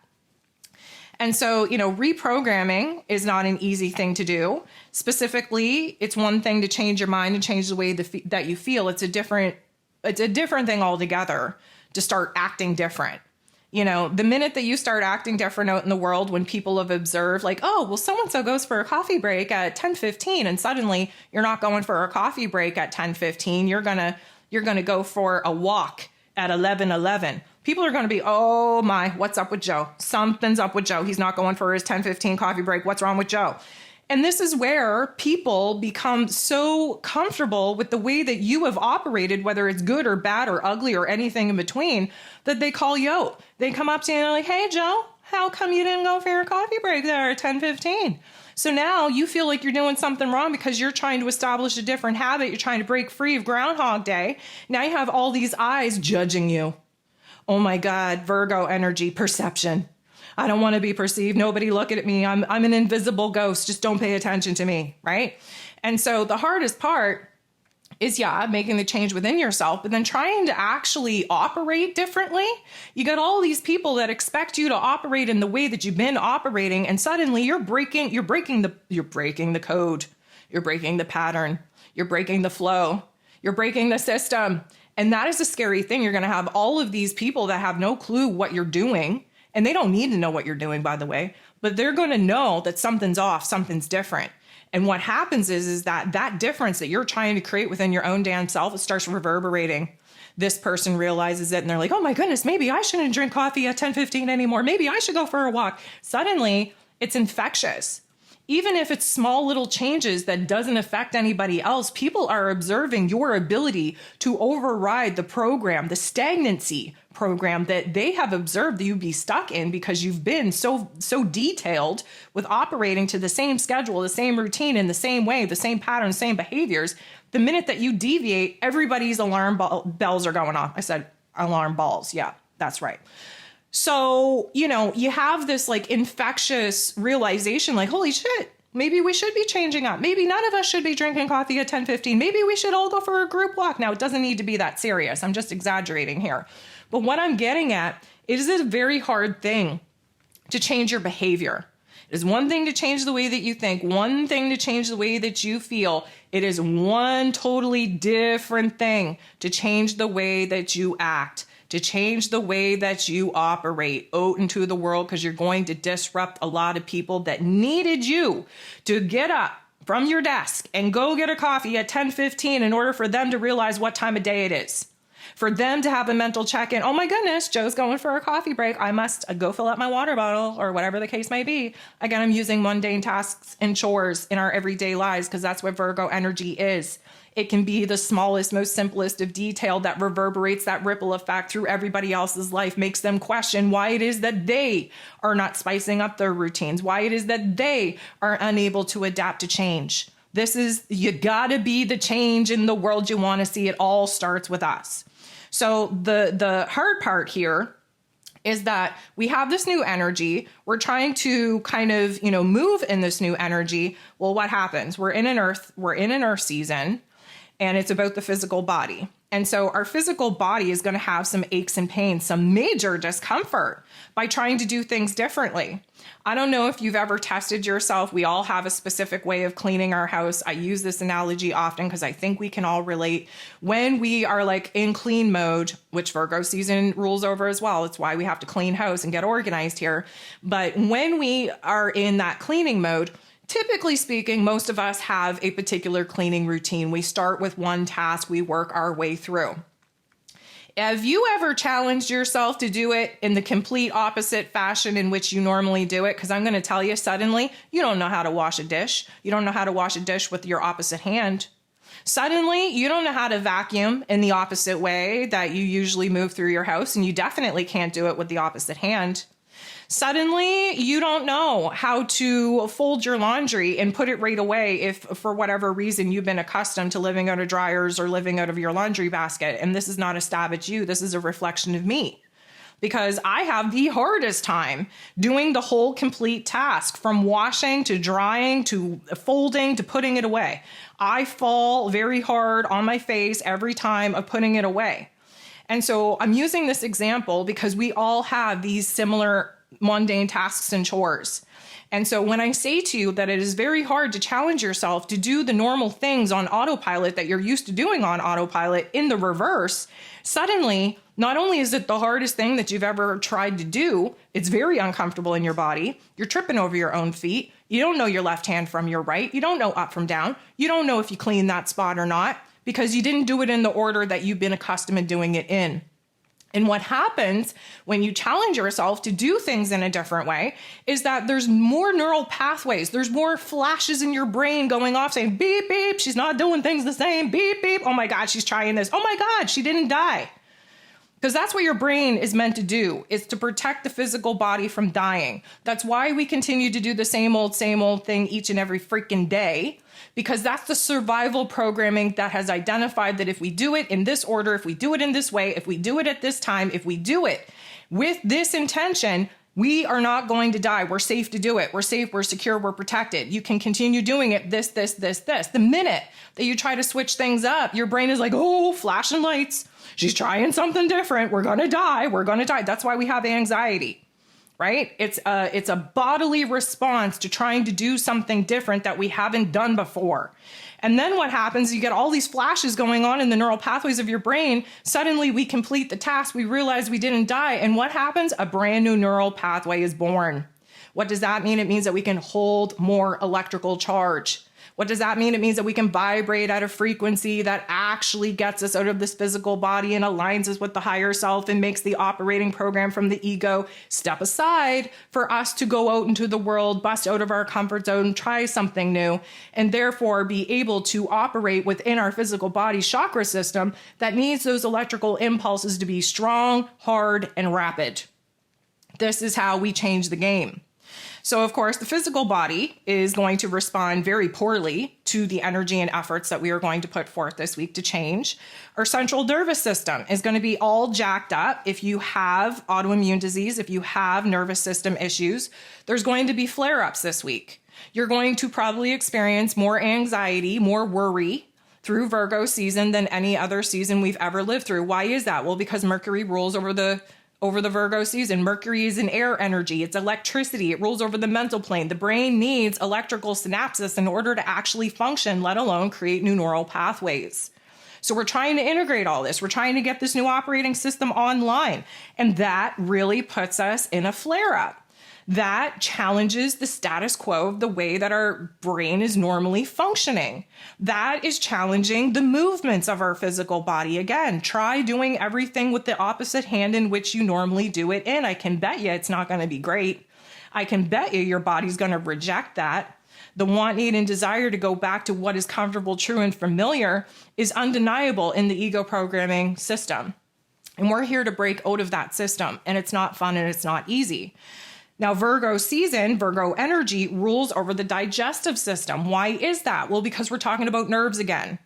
And so, reprogramming is not an easy thing to do. Specifically, it's one thing to change your mind and change the way that you feel. It's a different thing altogether to start acting different. The minute that you start acting different out in the world, when people have observed so-and-so goes for a coffee break at 10:15 and suddenly you're not going for a coffee break at 10:15. You're going to go for a walk at 11:11. People are going to be, oh my, what's up with Joe? Something's up with Joe. He's not going for his 10:15 coffee break. What's wrong with Joe? And this is where people become so comfortable with the way that you have operated, whether it's good or bad or ugly or anything in between, that they call you out. They come up to you and they're like, hey, Joe, how come you didn't go for your coffee break there at 10:15? So now you feel like you're doing something wrong because you're trying to establish a different habit. You're trying to break free of Groundhog Day. Now you have all these eyes judging you. Oh my God, Virgo energy, perception. I don't want to be perceived. Nobody look at me. I'm an invisible ghost. Just don't pay attention to me, right? And so the hardest part is, making the change within yourself, but then trying to actually operate differently. You got all these people that expect you to operate in the way that you've been operating, and suddenly you're breaking the code, you're breaking the pattern, you're breaking the flow, you're breaking the system. And that is a scary thing. You're going to have all of these people that have no clue what you're doing, and they don't need to know what you're doing, by the way, but they're going to know that something's off, something's different. And what happens is that difference that you're trying to create within your own damn self, it starts reverberating. This person realizes it and they're like, oh my goodness, maybe I shouldn't drink coffee at 10:15 anymore. Maybe I should go for a walk. Suddenly it's infectious. Even if it's small little changes that doesn't affect anybody else, people are observing your ability to override the program, the stagnancy program that they have observed that you'd be stuck in because you've been so detailed with operating to the same schedule, the same routine in the same way, the same pattern, same behaviors. The minute that you deviate, everybody's alarm bells are going off. I said alarm balls. Yeah, that's right. So, you have this like infectious realization, like, holy shit, maybe we should be changing up. Maybe none of us should be drinking coffee at 10:15. Maybe we should all go for a group walk. Now, it doesn't need to be that serious. I'm just exaggerating here. But what I'm getting at is a very hard thing to change your behavior. It is one thing to change the way that you think, one thing to change the way that you feel. It is one totally different thing to change the way that you act, to change the way that you operate out into the world, because you're going to disrupt a lot of people that needed you to get up from your desk and go get a coffee at 10:15 in order for them to realize what time of day it is. For them to have a mental check-in, oh my goodness, Joe's going for a coffee break. I must go fill up my water bottle or whatever the case may be. Again, I'm using mundane tasks and chores in our everyday lives because that's what Virgo energy is. It can be the smallest, most simplest of detail that reverberates that ripple effect through everybody else's life, makes them question why it is that they are not spicing up their routines, why it is that they are unable to adapt to change. You gotta be the change in the world you want to see. It all starts with us. So the hard part here is that we have this new energy. We're trying to kind of, move in this new energy. Well, what happens? We're in an earth season, and it's about the physical body. And so our physical body is going to have some aches and pains, some major discomfort by trying to do things differently. I don't know if you've ever tested yourself. We all have a specific way of cleaning our house. I use this analogy often because I think we can all relate. When we are like in clean mode, which Virgo season rules over as well, it's why we have to clean house and get organized here. But when we are in that cleaning mode, typically speaking, most of us have a particular cleaning routine. We start with one task, we work our way through. Have you ever challenged yourself to do it in the complete opposite fashion in which you normally do it? Because I'm going to tell you, suddenly, you don't know how to wash a dish. You don't know how to wash a dish with your opposite hand. Suddenly, you don't know how to vacuum in the opposite way that you usually move through your house, and you definitely can't do it with the opposite hand. Suddenly, you don't know how to fold your laundry and put it right away if, for whatever reason, you've been accustomed to living out of dryers or living out of your laundry basket. And this is not a stab at you. This is a reflection of me. Because I have the hardest time doing the whole complete task, from washing to drying to folding to putting it away. I fall very hard on my face every time of putting it away. And so I'm using this example because we all have these similar mundane tasks and chores. And so when I say to you that it is very hard to challenge yourself to do the normal things on autopilot that you're used to doing on autopilot in the reverse, suddenly, not only is it the hardest thing that you've ever tried to do, it's very uncomfortable in your body. You're tripping over your own feet. You don't know your left hand from your right. You don't know up from down. You don't know if you clean that spot or not because you didn't do it in the order that you've been accustomed to doing it in. And what happens when you challenge yourself to do things in a different way is that there's more neural pathways. There's more flashes in your brain going off saying, beep, beep, she's not doing things the same. Beep, beep. Oh my God, she's trying this. Oh my God, she didn't die. Because that's what your brain is meant to do, is to protect the physical body from dying. That's why we continue to do the same old thing each and every freaking day, because that's the survival programming that has identified that if we do it in this order, if we do it in this way, if we do it at this time, if we do it with this intention, we are not going to die. We're safe to do it. We're safe, we're secure, we're protected. You can continue doing it this. The minute that you try to switch things up, your brain is like, oh, flashing lights. She's trying something different. We're going to die. We're going to die. That's why we have anxiety, right? It's a bodily response to trying to do something different that we haven't done before. And then what happens, you get all these flashes going on in the neural pathways of your brain. Suddenly we complete the task. We realize we didn't die. And what happens? A brand new neural pathway is born. What does that mean? It means that we can hold more electrical charge. What does that mean? It means that we can vibrate at a frequency that actually gets us out of this physical body and aligns us with the higher self and makes the operating program from the ego step aside for us to go out into the world, bust out of our comfort zone, try something new, and therefore be able to operate within our physical body chakra system that needs those electrical impulses to be strong, hard, and rapid. This is how we change the game. So, of course, the physical body is going to respond very poorly to the energy and efforts that we are going to put forth this week to change. Our central nervous system is going to be all jacked up. If you have autoimmune disease, if you have nervous system issues, there's going to be flare-ups this week. You're going to probably experience more anxiety, more worry through Virgo season than any other season we've ever lived through. Why is that? Well, because Mercury rules over the Virgo season. Mercury is an air energy. It's electricity. It rules over the mental plane. The brain needs electrical synapses in order to actually function, let alone create new neural pathways. So we're trying to integrate all this. We're trying to get this new operating system online. And that really puts us in a flare-up. That challenges the status quo of the way that our brain is normally functioning. That is challenging the movements of our physical body. Again, try doing everything with the opposite hand in which you normally do it in. I can bet you it's not going to be great. I can bet you your body's going to reject that. The want, need, and desire to go back to what is comfortable, true, and familiar is undeniable in the ego programming system. And we're here to break out of that system. And it's not fun and it's not easy. Now, Virgo season, Virgo energy rules over the digestive system. Why is that? Well, because we're talking about nerves again.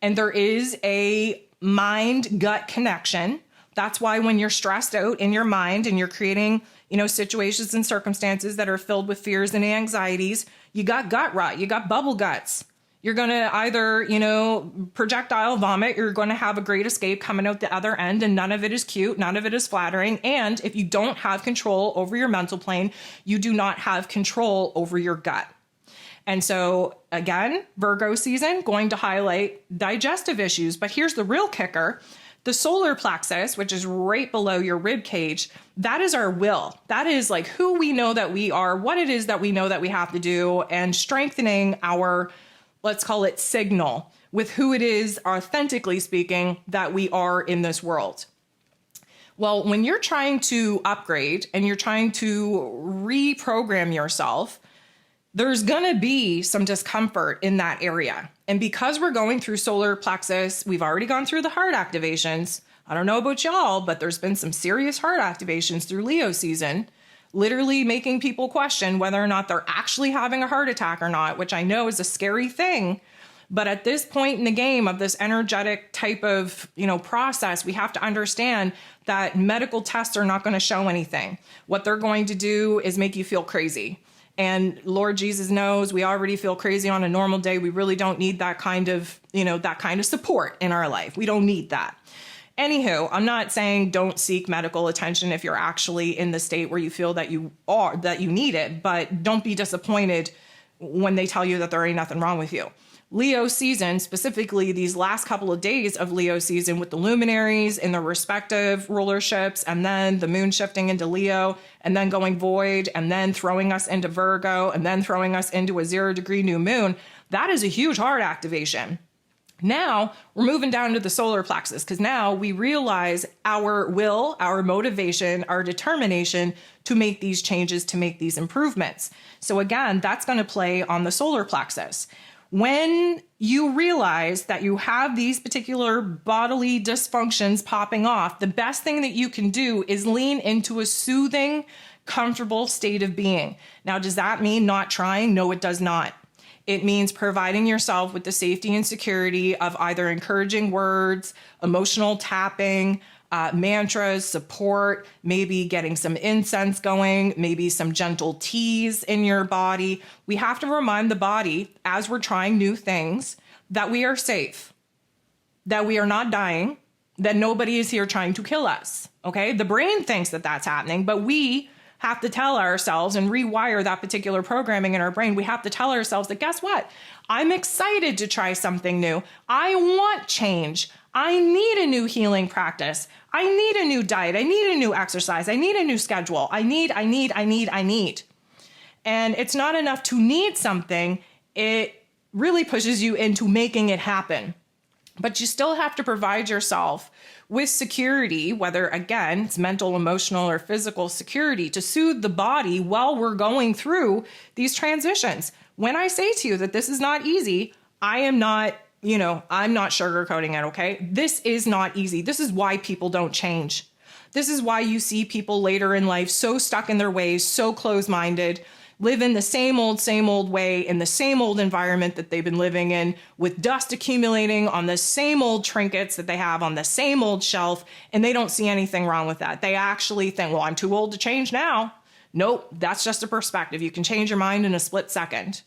And there is a mind-gut connection. That's why when you're stressed out in your mind and you're creating, situations and circumstances that are filled with fears and anxieties, you got gut rot, you got bubble guts. You're going to either, projectile vomit, you're going to have a great escape coming out the other end, and none of it is cute, none of it is flattering. And if you don't have control over your mental plane, you do not have control over your gut. And so again, Virgo season, going to highlight digestive issues. But here's the real kicker. The solar plexus, which is right below your rib cage, that is our will. That is like who we know that we are, what it is that we know that we have to do, and strengthening our, let's call it, signal with who it is, authentically speaking, that we are in this world. Well, when you're trying to upgrade and you're trying to reprogram yourself, there's going to be some discomfort in that area. And because we're going through solar plexus, we've already gone through the heart activations. I don't know about y'all, but there's been some serious heart activations through Leo season, literally making people question whether or not they're actually having a heart attack or not, which I know is a scary thing. But at this point in the game of this energetic type of, process, we have to understand that medical tests are not going to show anything. What they're going to do is make you feel crazy. And Lord Jesus knows we already feel crazy on a normal day. We really don't need that kind of, support in our life. We don't need that. Anywho, I'm not saying don't seek medical attention if you're actually in the state where you feel that you need it, but don't be disappointed when they tell you that there ain't nothing wrong with you. Leo season, specifically these last couple of days of Leo season with the luminaries in their respective rulerships, and then the moon shifting into Leo, and then going void, and then throwing us into Virgo, and then throwing us into a 0-degree new moon, that is a huge heart activation. Now we're moving down to the solar plexus because now we realize our will, our motivation, our determination to make these changes, to make these improvements. So again, that's going to play on the solar plexus. When you realize that you have these particular bodily dysfunctions popping off, the best thing that you can do is lean into a soothing, comfortable state of being. Now, does that mean not trying? No, it does not. It means providing yourself with the safety and security of either encouraging words, emotional tapping, mantras, support, maybe getting some incense going, maybe some gentle teas in your body. We have to remind the body as we're trying new things that we are safe, that we are not dying, that nobody is here trying to kill us. Okay. The brain thinks that that's happening, but we have to tell ourselves and rewire that particular programming in our brain. We have to tell ourselves that, guess what? I'm excited to try something new. I want change. I need a new healing practice. I need a new diet. I need a new exercise. I need a new schedule. I need. And it's not enough to need something. It really pushes you into making it happen. But you still have to provide yourself with security, whether, again, it's mental, emotional, or physical security to soothe the body while we're going through these transitions. When I say to you that this is not easy, I'm not sugarcoating it, okay? This is not easy. This is why people don't change. This is why you see people later in life so stuck in their ways, so closed-minded, live in the same old way, in the same old environment that they've been living in, with dust accumulating on the same old trinkets that they have on the same old shelf, and they don't see anything wrong with that. They actually think, well, I'm too old to change now. Nope, that's just a perspective. You can change your mind in a split second.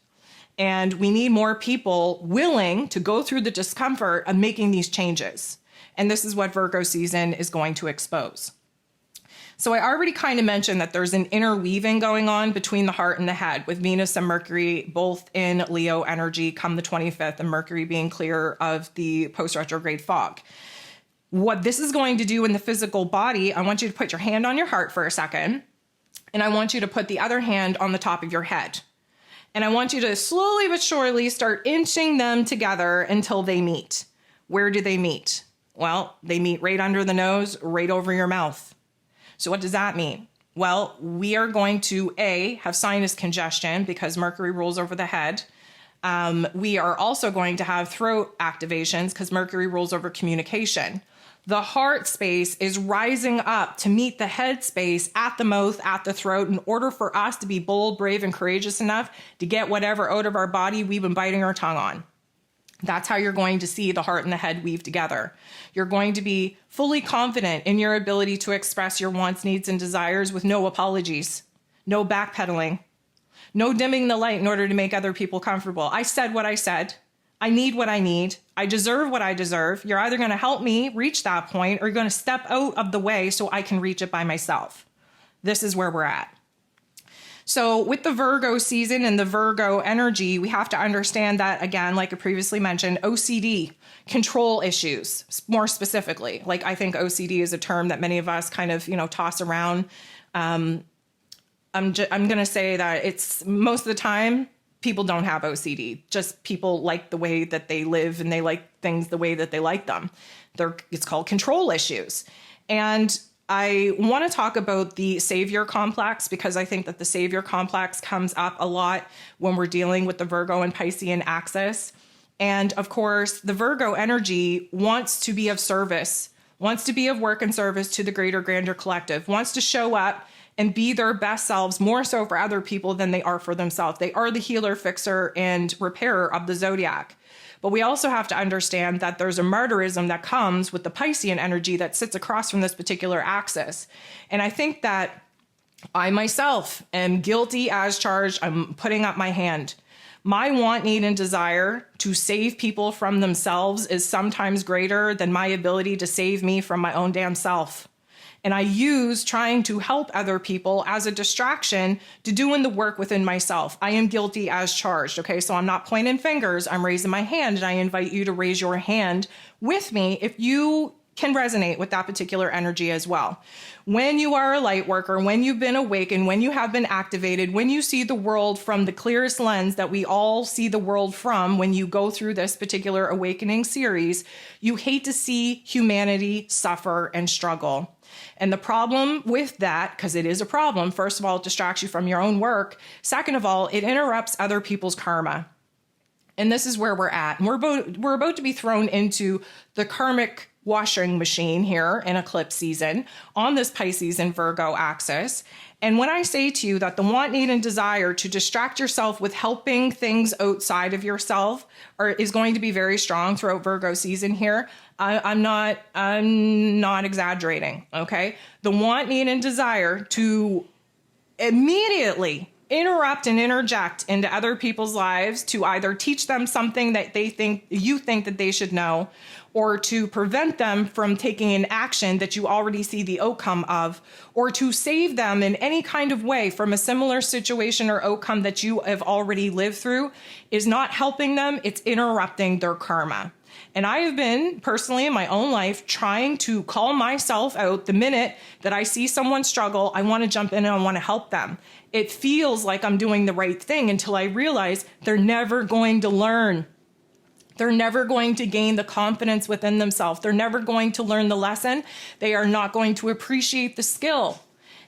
And we need more people willing to go through the discomfort of making these changes. And this is what Virgo season is going to expose. So I already kind of mentioned that there's an interweaving going on between the heart and the head, with Venus and Mercury both in Leo energy come the 25th, and Mercury being clear of the post-retrograde fog. What this is going to do in the physical body, I want you to put your hand on your heart for a second, and I want you to put the other hand on the top of your head. And I want you to slowly but surely start inching them together until they meet. Where do they meet? Well, they meet right under the nose, right over your mouth. So what does that mean? Well, we are going to, have sinus congestion because Mercury rules over the head. We are also going to have throat activations because Mercury rules over communication. The heart space is rising up to meet the head space at the mouth, at the throat, in order for us to be bold, brave, and courageous enough to get whatever out of our body we've been biting our tongue on. That's how you're going to see the heart and the head weave together. You're going to be fully confident in your ability to express your wants, needs, and desires with no apologies, no backpedaling, no dimming the light in order to make other people comfortable. I said what I said. I need what I need. I deserve what I deserve. You're either going to help me reach that point or you're going to step out of the way so I can reach it by myself. This is where we're at. So with the Virgo season and the Virgo energy, we have to understand that, again, like I previously mentioned, OCD, control issues, more specifically. Like, I think OCD is a term that many of us kind of, toss around. I'm going to say that it's most of the time people don't have OCD. Just people like the way that they live and they like things the way that they like them. It's called control issues. And I want to talk about the savior complex because I think that the savior complex comes up a lot when we're dealing with the Virgo and Piscean axis. And of course, the Virgo energy wants to be of service, wants to be of work and service to the greater, grander collective, wants to show up and be their best selves more so for other people than they are for themselves. They are the healer, fixer, and repairer of the zodiac. But we also have to understand that there's a martyrism that comes with the Piscean energy that sits across from this particular axis. And I think that I myself am guilty as charged. I'm putting up my hand. My want, need, and desire to save people from themselves is sometimes greater than my ability to save me from my own damn self. And I use trying to help other people as a distraction to doing the work within myself. I am guilty as charged. Okay, so I'm not pointing fingers. I'm raising my hand, and I invite you to raise your hand with me if you can resonate with that particular energy as well. When you are a light worker, when you've been awakened, when you have been activated, when you see the world from the clearest lens that we all see the world from, when you go through this particular awakening series, you hate to see humanity suffer and struggle. And the problem with that, because it is a problem, first of all, it distracts you from your own work. Second of all, it interrupts other people's karma. And this is where we're at. And we're about to be thrown into the karmic washing machine here in eclipse season on this Pisces and Virgo axis. And when I say to you that the want, need, and desire to distract yourself with helping things outside of yourself is going to be very strong throughout Virgo season here, I'm not exaggerating, okay? The want, need, and desire to immediately interrupt and interject into other people's lives to either teach them something that you think that they should know, or to prevent them from taking an action that you already see the outcome of, or to save them in any kind of way from a similar situation or outcome that you have already lived through, is not helping them. It's interrupting their karma. And I have been personally in my own life trying to call myself out the minute that I see someone struggle. I want to jump in and I want to help them. It feels like I'm doing the right thing until I realize they're never going to learn. They're never going to gain the confidence within themselves. They're never going to learn the lesson. They are not going to appreciate the skill.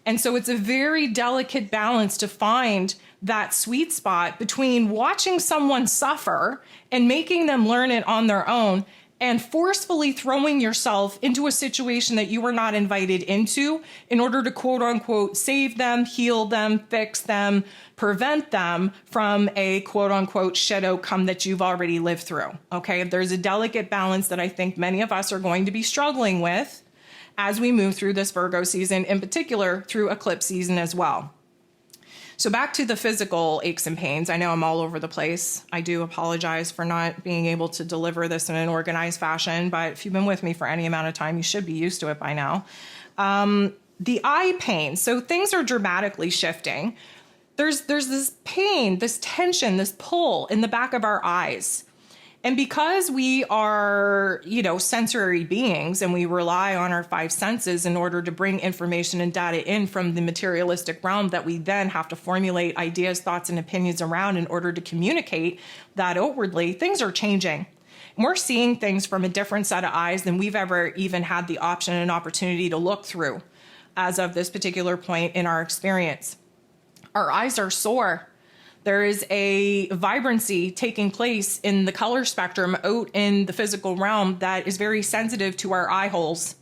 And so it's a very delicate balance to find that sweet spot between watching someone suffer and making them learn it on their own, and forcefully throwing yourself into a situation that you were not invited into in order to quote unquote save them, heal them, fix them, prevent them from a quote unquote shit outcome that you've already lived through. Okay, there's a delicate balance that I think many of us are going to be struggling with as we move through this Virgo season, in particular through eclipse season as well. So back to the physical aches and pains. I know I'm all over the place. I do apologize for not being able to deliver this in an organized fashion, but if you've been with me for any amount of time, you should be used to it by now. The eye pain. So things are dramatically shifting. There's this pain, this tension, this pull in the back of our eyes. And because we are, sensory beings and we rely on our five senses in order to bring information and data in from the materialistic realm that we then have to formulate ideas, thoughts, and opinions around in order to communicate that outwardly, things are changing. And we're seeing things from a different set of eyes than we've ever even had the option and opportunity to look through as of this particular point in our experience. Our eyes are sore. There is a vibrancy taking place in the color spectrum out in the physical realm that is very sensitive to our eye holes.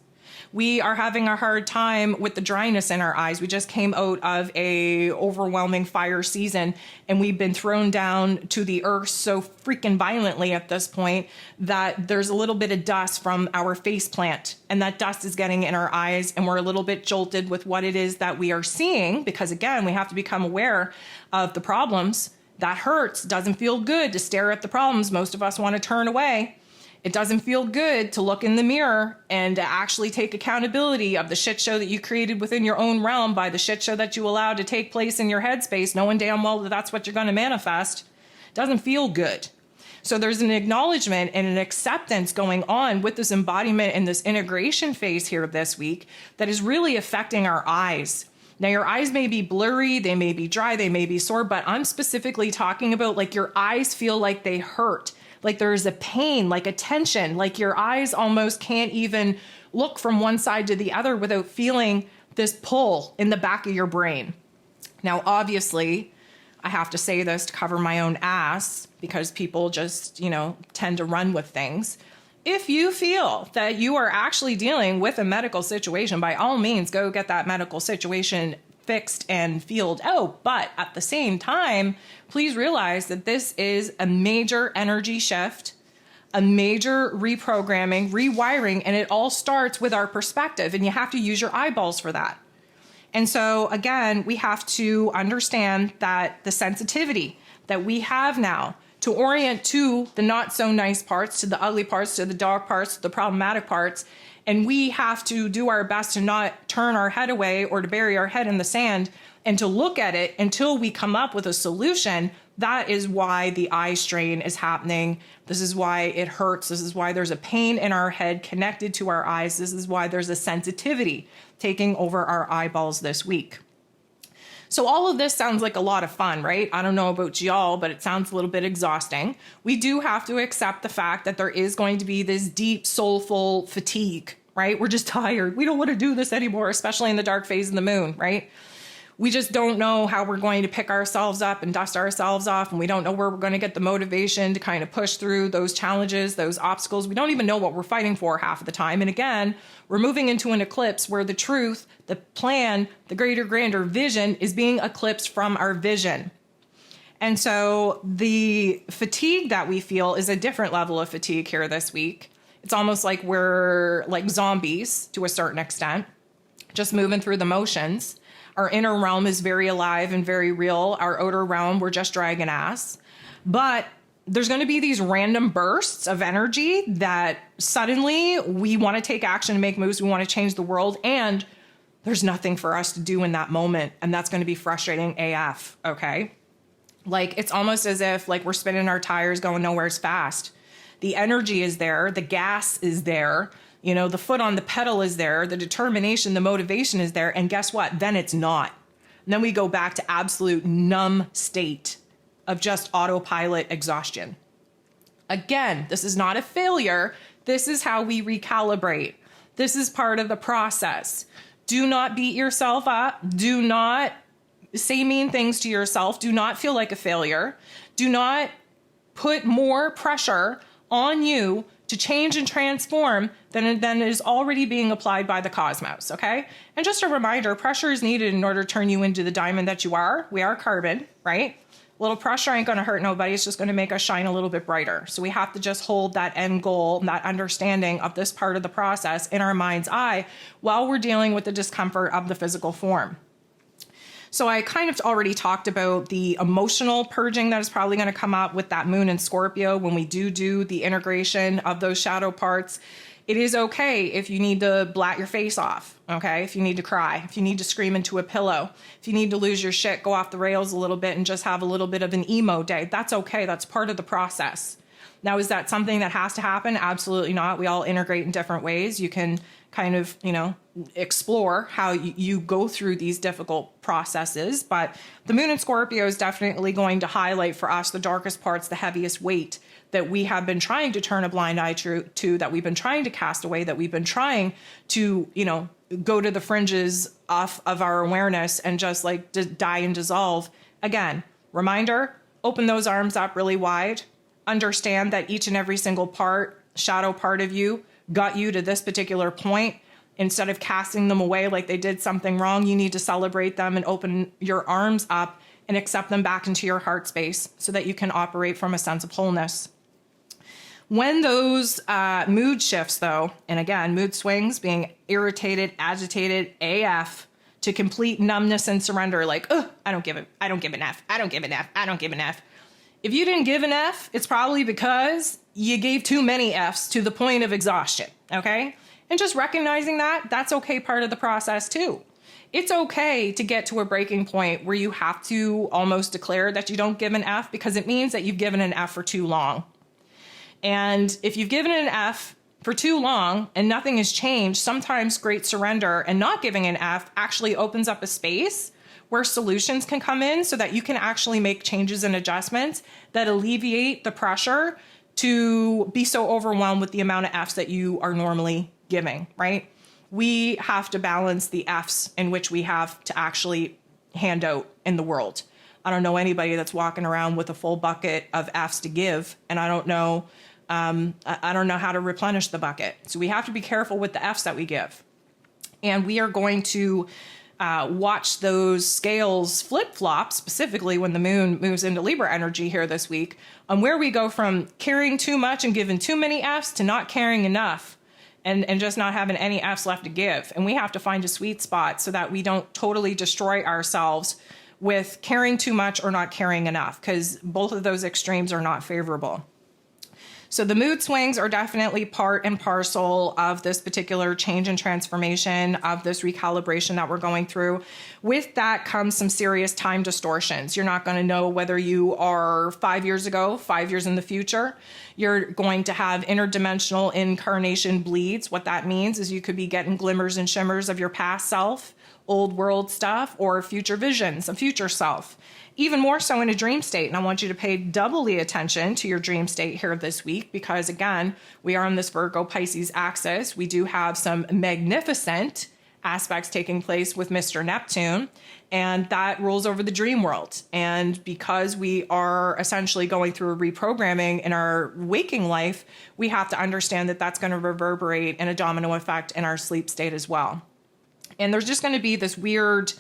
We are having a hard time with the dryness in our eyes. We just came out of a overwhelming fire season, and we've been thrown down to the earth so freaking violently at this point that there's a little bit of dust from our face plant, and that dust is getting in our eyes, and we're a little bit jolted with what it is that we are seeing, because again, we have to become aware of the problems. That hurts. Doesn't feel good to stare at the problems. Most of us want to turn away. It doesn't feel good to look in the mirror and to actually take accountability of the shit show that you created within your own realm by the shit show that you allowed to take place in your headspace, knowing damn well that that's what you're going to manifest. It doesn't feel good. So there's an acknowledgement and an acceptance going on with this embodiment and this integration phase here this week that is really affecting our eyes. Now, your eyes may be blurry, they may be dry, they may be sore, but I'm specifically talking about like your eyes feel like they hurt. Like there's a pain, like a tension, like your eyes almost can't even look from one side to the other without feeling this pull in the back of your brain. Now, obviously, I have to say this to cover my own ass because people just, tend to run with things. If you feel that you are actually dealing with a medical situation, by all means, go get that medical situation fixed and feeled out. But at the same time, please realize that this is a major energy shift, a major reprogramming, rewiring, and it all starts with our perspective, and you have to use your eyeballs for that. And so again, we have to understand that the sensitivity that we have now to orient to the not so nice parts, to the ugly parts, to the dark parts, to the problematic parts. And we have to do our best to not turn our head away or to bury our head in the sand and to look at it until we come up with a solution. That is why the eye strain is happening. This is why it hurts. This is why there's a pain in our head connected to our eyes. This is why there's a sensitivity taking over our eyeballs this week. So all of this sounds like a lot of fun, right? I don't know about y'all, but it sounds a little bit exhausting. We do have to accept the fact that there is going to be this deep, soulful fatigue, right? We're just tired. We don't want to do this anymore, especially in the dark phase of the moon, right? We just don't know how we're going to pick ourselves up and dust ourselves off. And we don't know where we're going to get the motivation to kind of push through those challenges, those obstacles. We don't even know what we're fighting for half of the time. And again, we're moving into an eclipse where the truth, the plan, the greater, grander vision is being eclipsed from our vision. And so the fatigue that we feel is a different level of fatigue here this week. It's almost like we're like zombies to a certain extent, just moving through the motions. Our inner realm is very alive and very real. Our outer realm, we're just dragging ass. But there's going to be these random bursts of energy that suddenly we want to take action and make moves. We want to change the world. And there's nothing for us to do in that moment. And that's going to be frustrating AF, okay? Like, it's almost as if like we're spinning our tires going nowhere's fast. The energy is there. The gas is there. You know, the foot on the pedal is there, the determination, the motivation is there, and guess what? Then it's not. And then we go back to absolute numb state of just autopilot exhaustion. Again, this is not a failure. This is how we recalibrate. This is part of the process. Do not beat yourself up. Do not say mean things to yourself. Do not feel like a failure. Do not put more pressure on you to change and transform than is already being applied by the cosmos, okay? And just a reminder, pressure is needed in order to turn you into the diamond that you are. We are carbon, right? A little pressure ain't gonna hurt nobody. It's just gonna make us shine a little bit brighter. So we have to just hold that end goal, that understanding of this part of the process in our mind's eye while we're dealing with the discomfort of the physical form. So I kind of already talked about the emotional purging that is probably going to come up with that moon in Scorpio when we do the integration of those shadow parts. It is okay if you need to blat your face off, okay? If you need to cry, if you need to scream into a pillow, if you need to lose your shit, go off the rails a little bit and just have a little bit of an emo day. That's okay. That's part of the process. Now, is that something that has to happen? Absolutely not. We all integrate in different ways. You can kind of, explore how you go through these difficult processes. But the moon in Scorpio is definitely going to highlight for us the darkest parts, the heaviest weight that we have been trying to turn a blind eye to, that we've been trying to cast away, that we've been trying to, go to the fringes off of our awareness and just like die and dissolve. Again, reminder, open those arms up really wide. Understand that each and every single part, shadow part of you, got you to this particular point. Instead of casting them away like they did something wrong, you need to celebrate them and open your arms up and accept them back into your heart space so that you can operate from a sense of wholeness. When those mood shifts, though, and again, mood swings, being irritated, agitated, AF, to complete numbness and surrender, like, I don't give an F, I don't give an F, I don't give an F. If you didn't give an F, it's probably because you gave too many Fs to the point of exhaustion, okay? And just recognizing that, that's okay, part of the process too. It's okay to get to a breaking point where you have to almost declare that you don't give an F, because it means that you've given an F for too long. And if you've given an F for too long and nothing has changed, sometimes great surrender and not giving an F actually opens up a space where solutions can come in so that you can actually make changes and adjustments that alleviate the pressure to be so overwhelmed with the amount of Fs that you are normally giving, right? We have to balance the Fs in which we have to actually hand out in the world. I don't know anybody that's walking around with a full bucket of Fs to give, and I don't know how to replenish the bucket. So we have to be careful with the Fs that we give. And we are going to watch those scales flip-flop, specifically when the moon moves into Libra energy here this week, on where we go from caring too much and giving too many Fs to not caring enough and just not having any Fs left to give. And we have to find a sweet spot so that we don't totally destroy ourselves with caring too much or not caring enough, because both of those extremes are not favorable. So the mood swings are definitely part and parcel of this particular change and transformation, of this recalibration that we're going through. With that comes some serious time distortions. You're not going to know whether you are 5 years ago, 5 years in the future. You're going to have interdimensional incarnation bleeds. What that means is you could be getting glimmers and shimmers of your past self, old world stuff, or future visions of future self. Even more so in a dream state. And I want you to pay doubly attention to your dream state here this week, because again, we are on this Virgo Pisces axis. We do have some magnificent aspects taking place with Mr. Neptune, and that rules over the dream world. And because we are essentially going through a reprogramming in our waking life, we have to understand that that's going to reverberate in a domino effect in our sleep state as well. And there's just going to be this weird,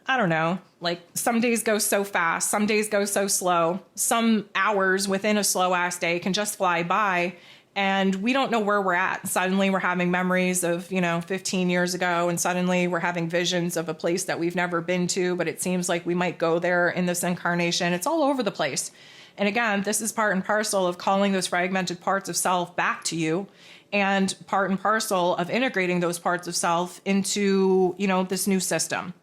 I don't know, like some days go so fast, some days go so slow, some hours within a slow ass day can just fly by, and we don't know where we're at. Suddenly we're having memories of, 15 years ago, and suddenly we're having visions of a place that we've never been to, but it seems like we might go there in this incarnation. It's all over the place. And again, this is part and parcel of calling those fragmented parts of self back to you, and part and parcel of integrating those parts of self into, this new system.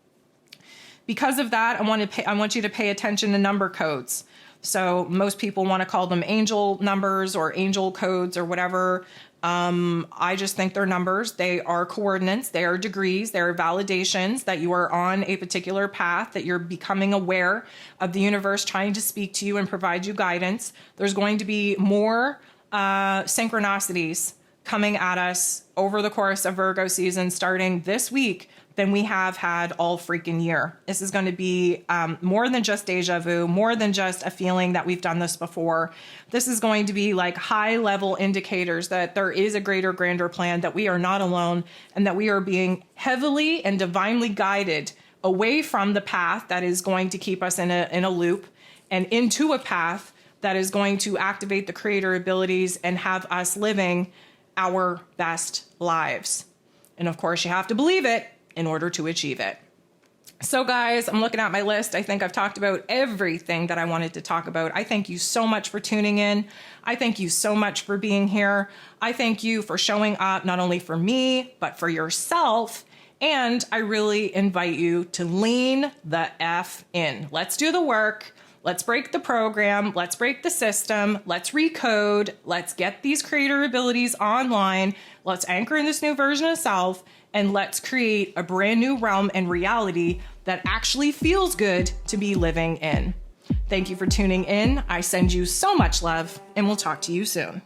Because of that, I want you to pay attention to number codes. So most people want to call them angel numbers or angel codes or whatever. I just think they're numbers. They are coordinates. They are degrees. They are validations that you are on a particular path, that you're becoming aware of the universe trying to speak to you and provide you guidance. There's going to be more synchronicities coming at us over the course of Virgo season starting this week than we have had all freaking year. This is going to be more than just deja vu, more than just a feeling that we've done this before. This is going to be like high level indicators that there is a greater, grander plan, that we are not alone, and that we are being heavily and divinely guided away from the path that is going to keep us in a loop, and into a path that is going to activate the creator abilities and have us living our best lives. And of course, you have to believe it in order to achieve it. So guys, I'm looking at my list. I think I've talked about everything that I wanted to talk about. I thank you so much for tuning in. I thank you so much for being here. I thank you for showing up, not only for me, but for yourself. And I really invite you to lean the F in. Let's do the work. Let's break the program. Let's break the system. Let's recode. Let's get these creator abilities online. Let's anchor in this new version of self, and let's create a brand new realm and reality that actually feels good to be living in. Thank you for tuning in. I send you so much love, and we'll talk to you soon.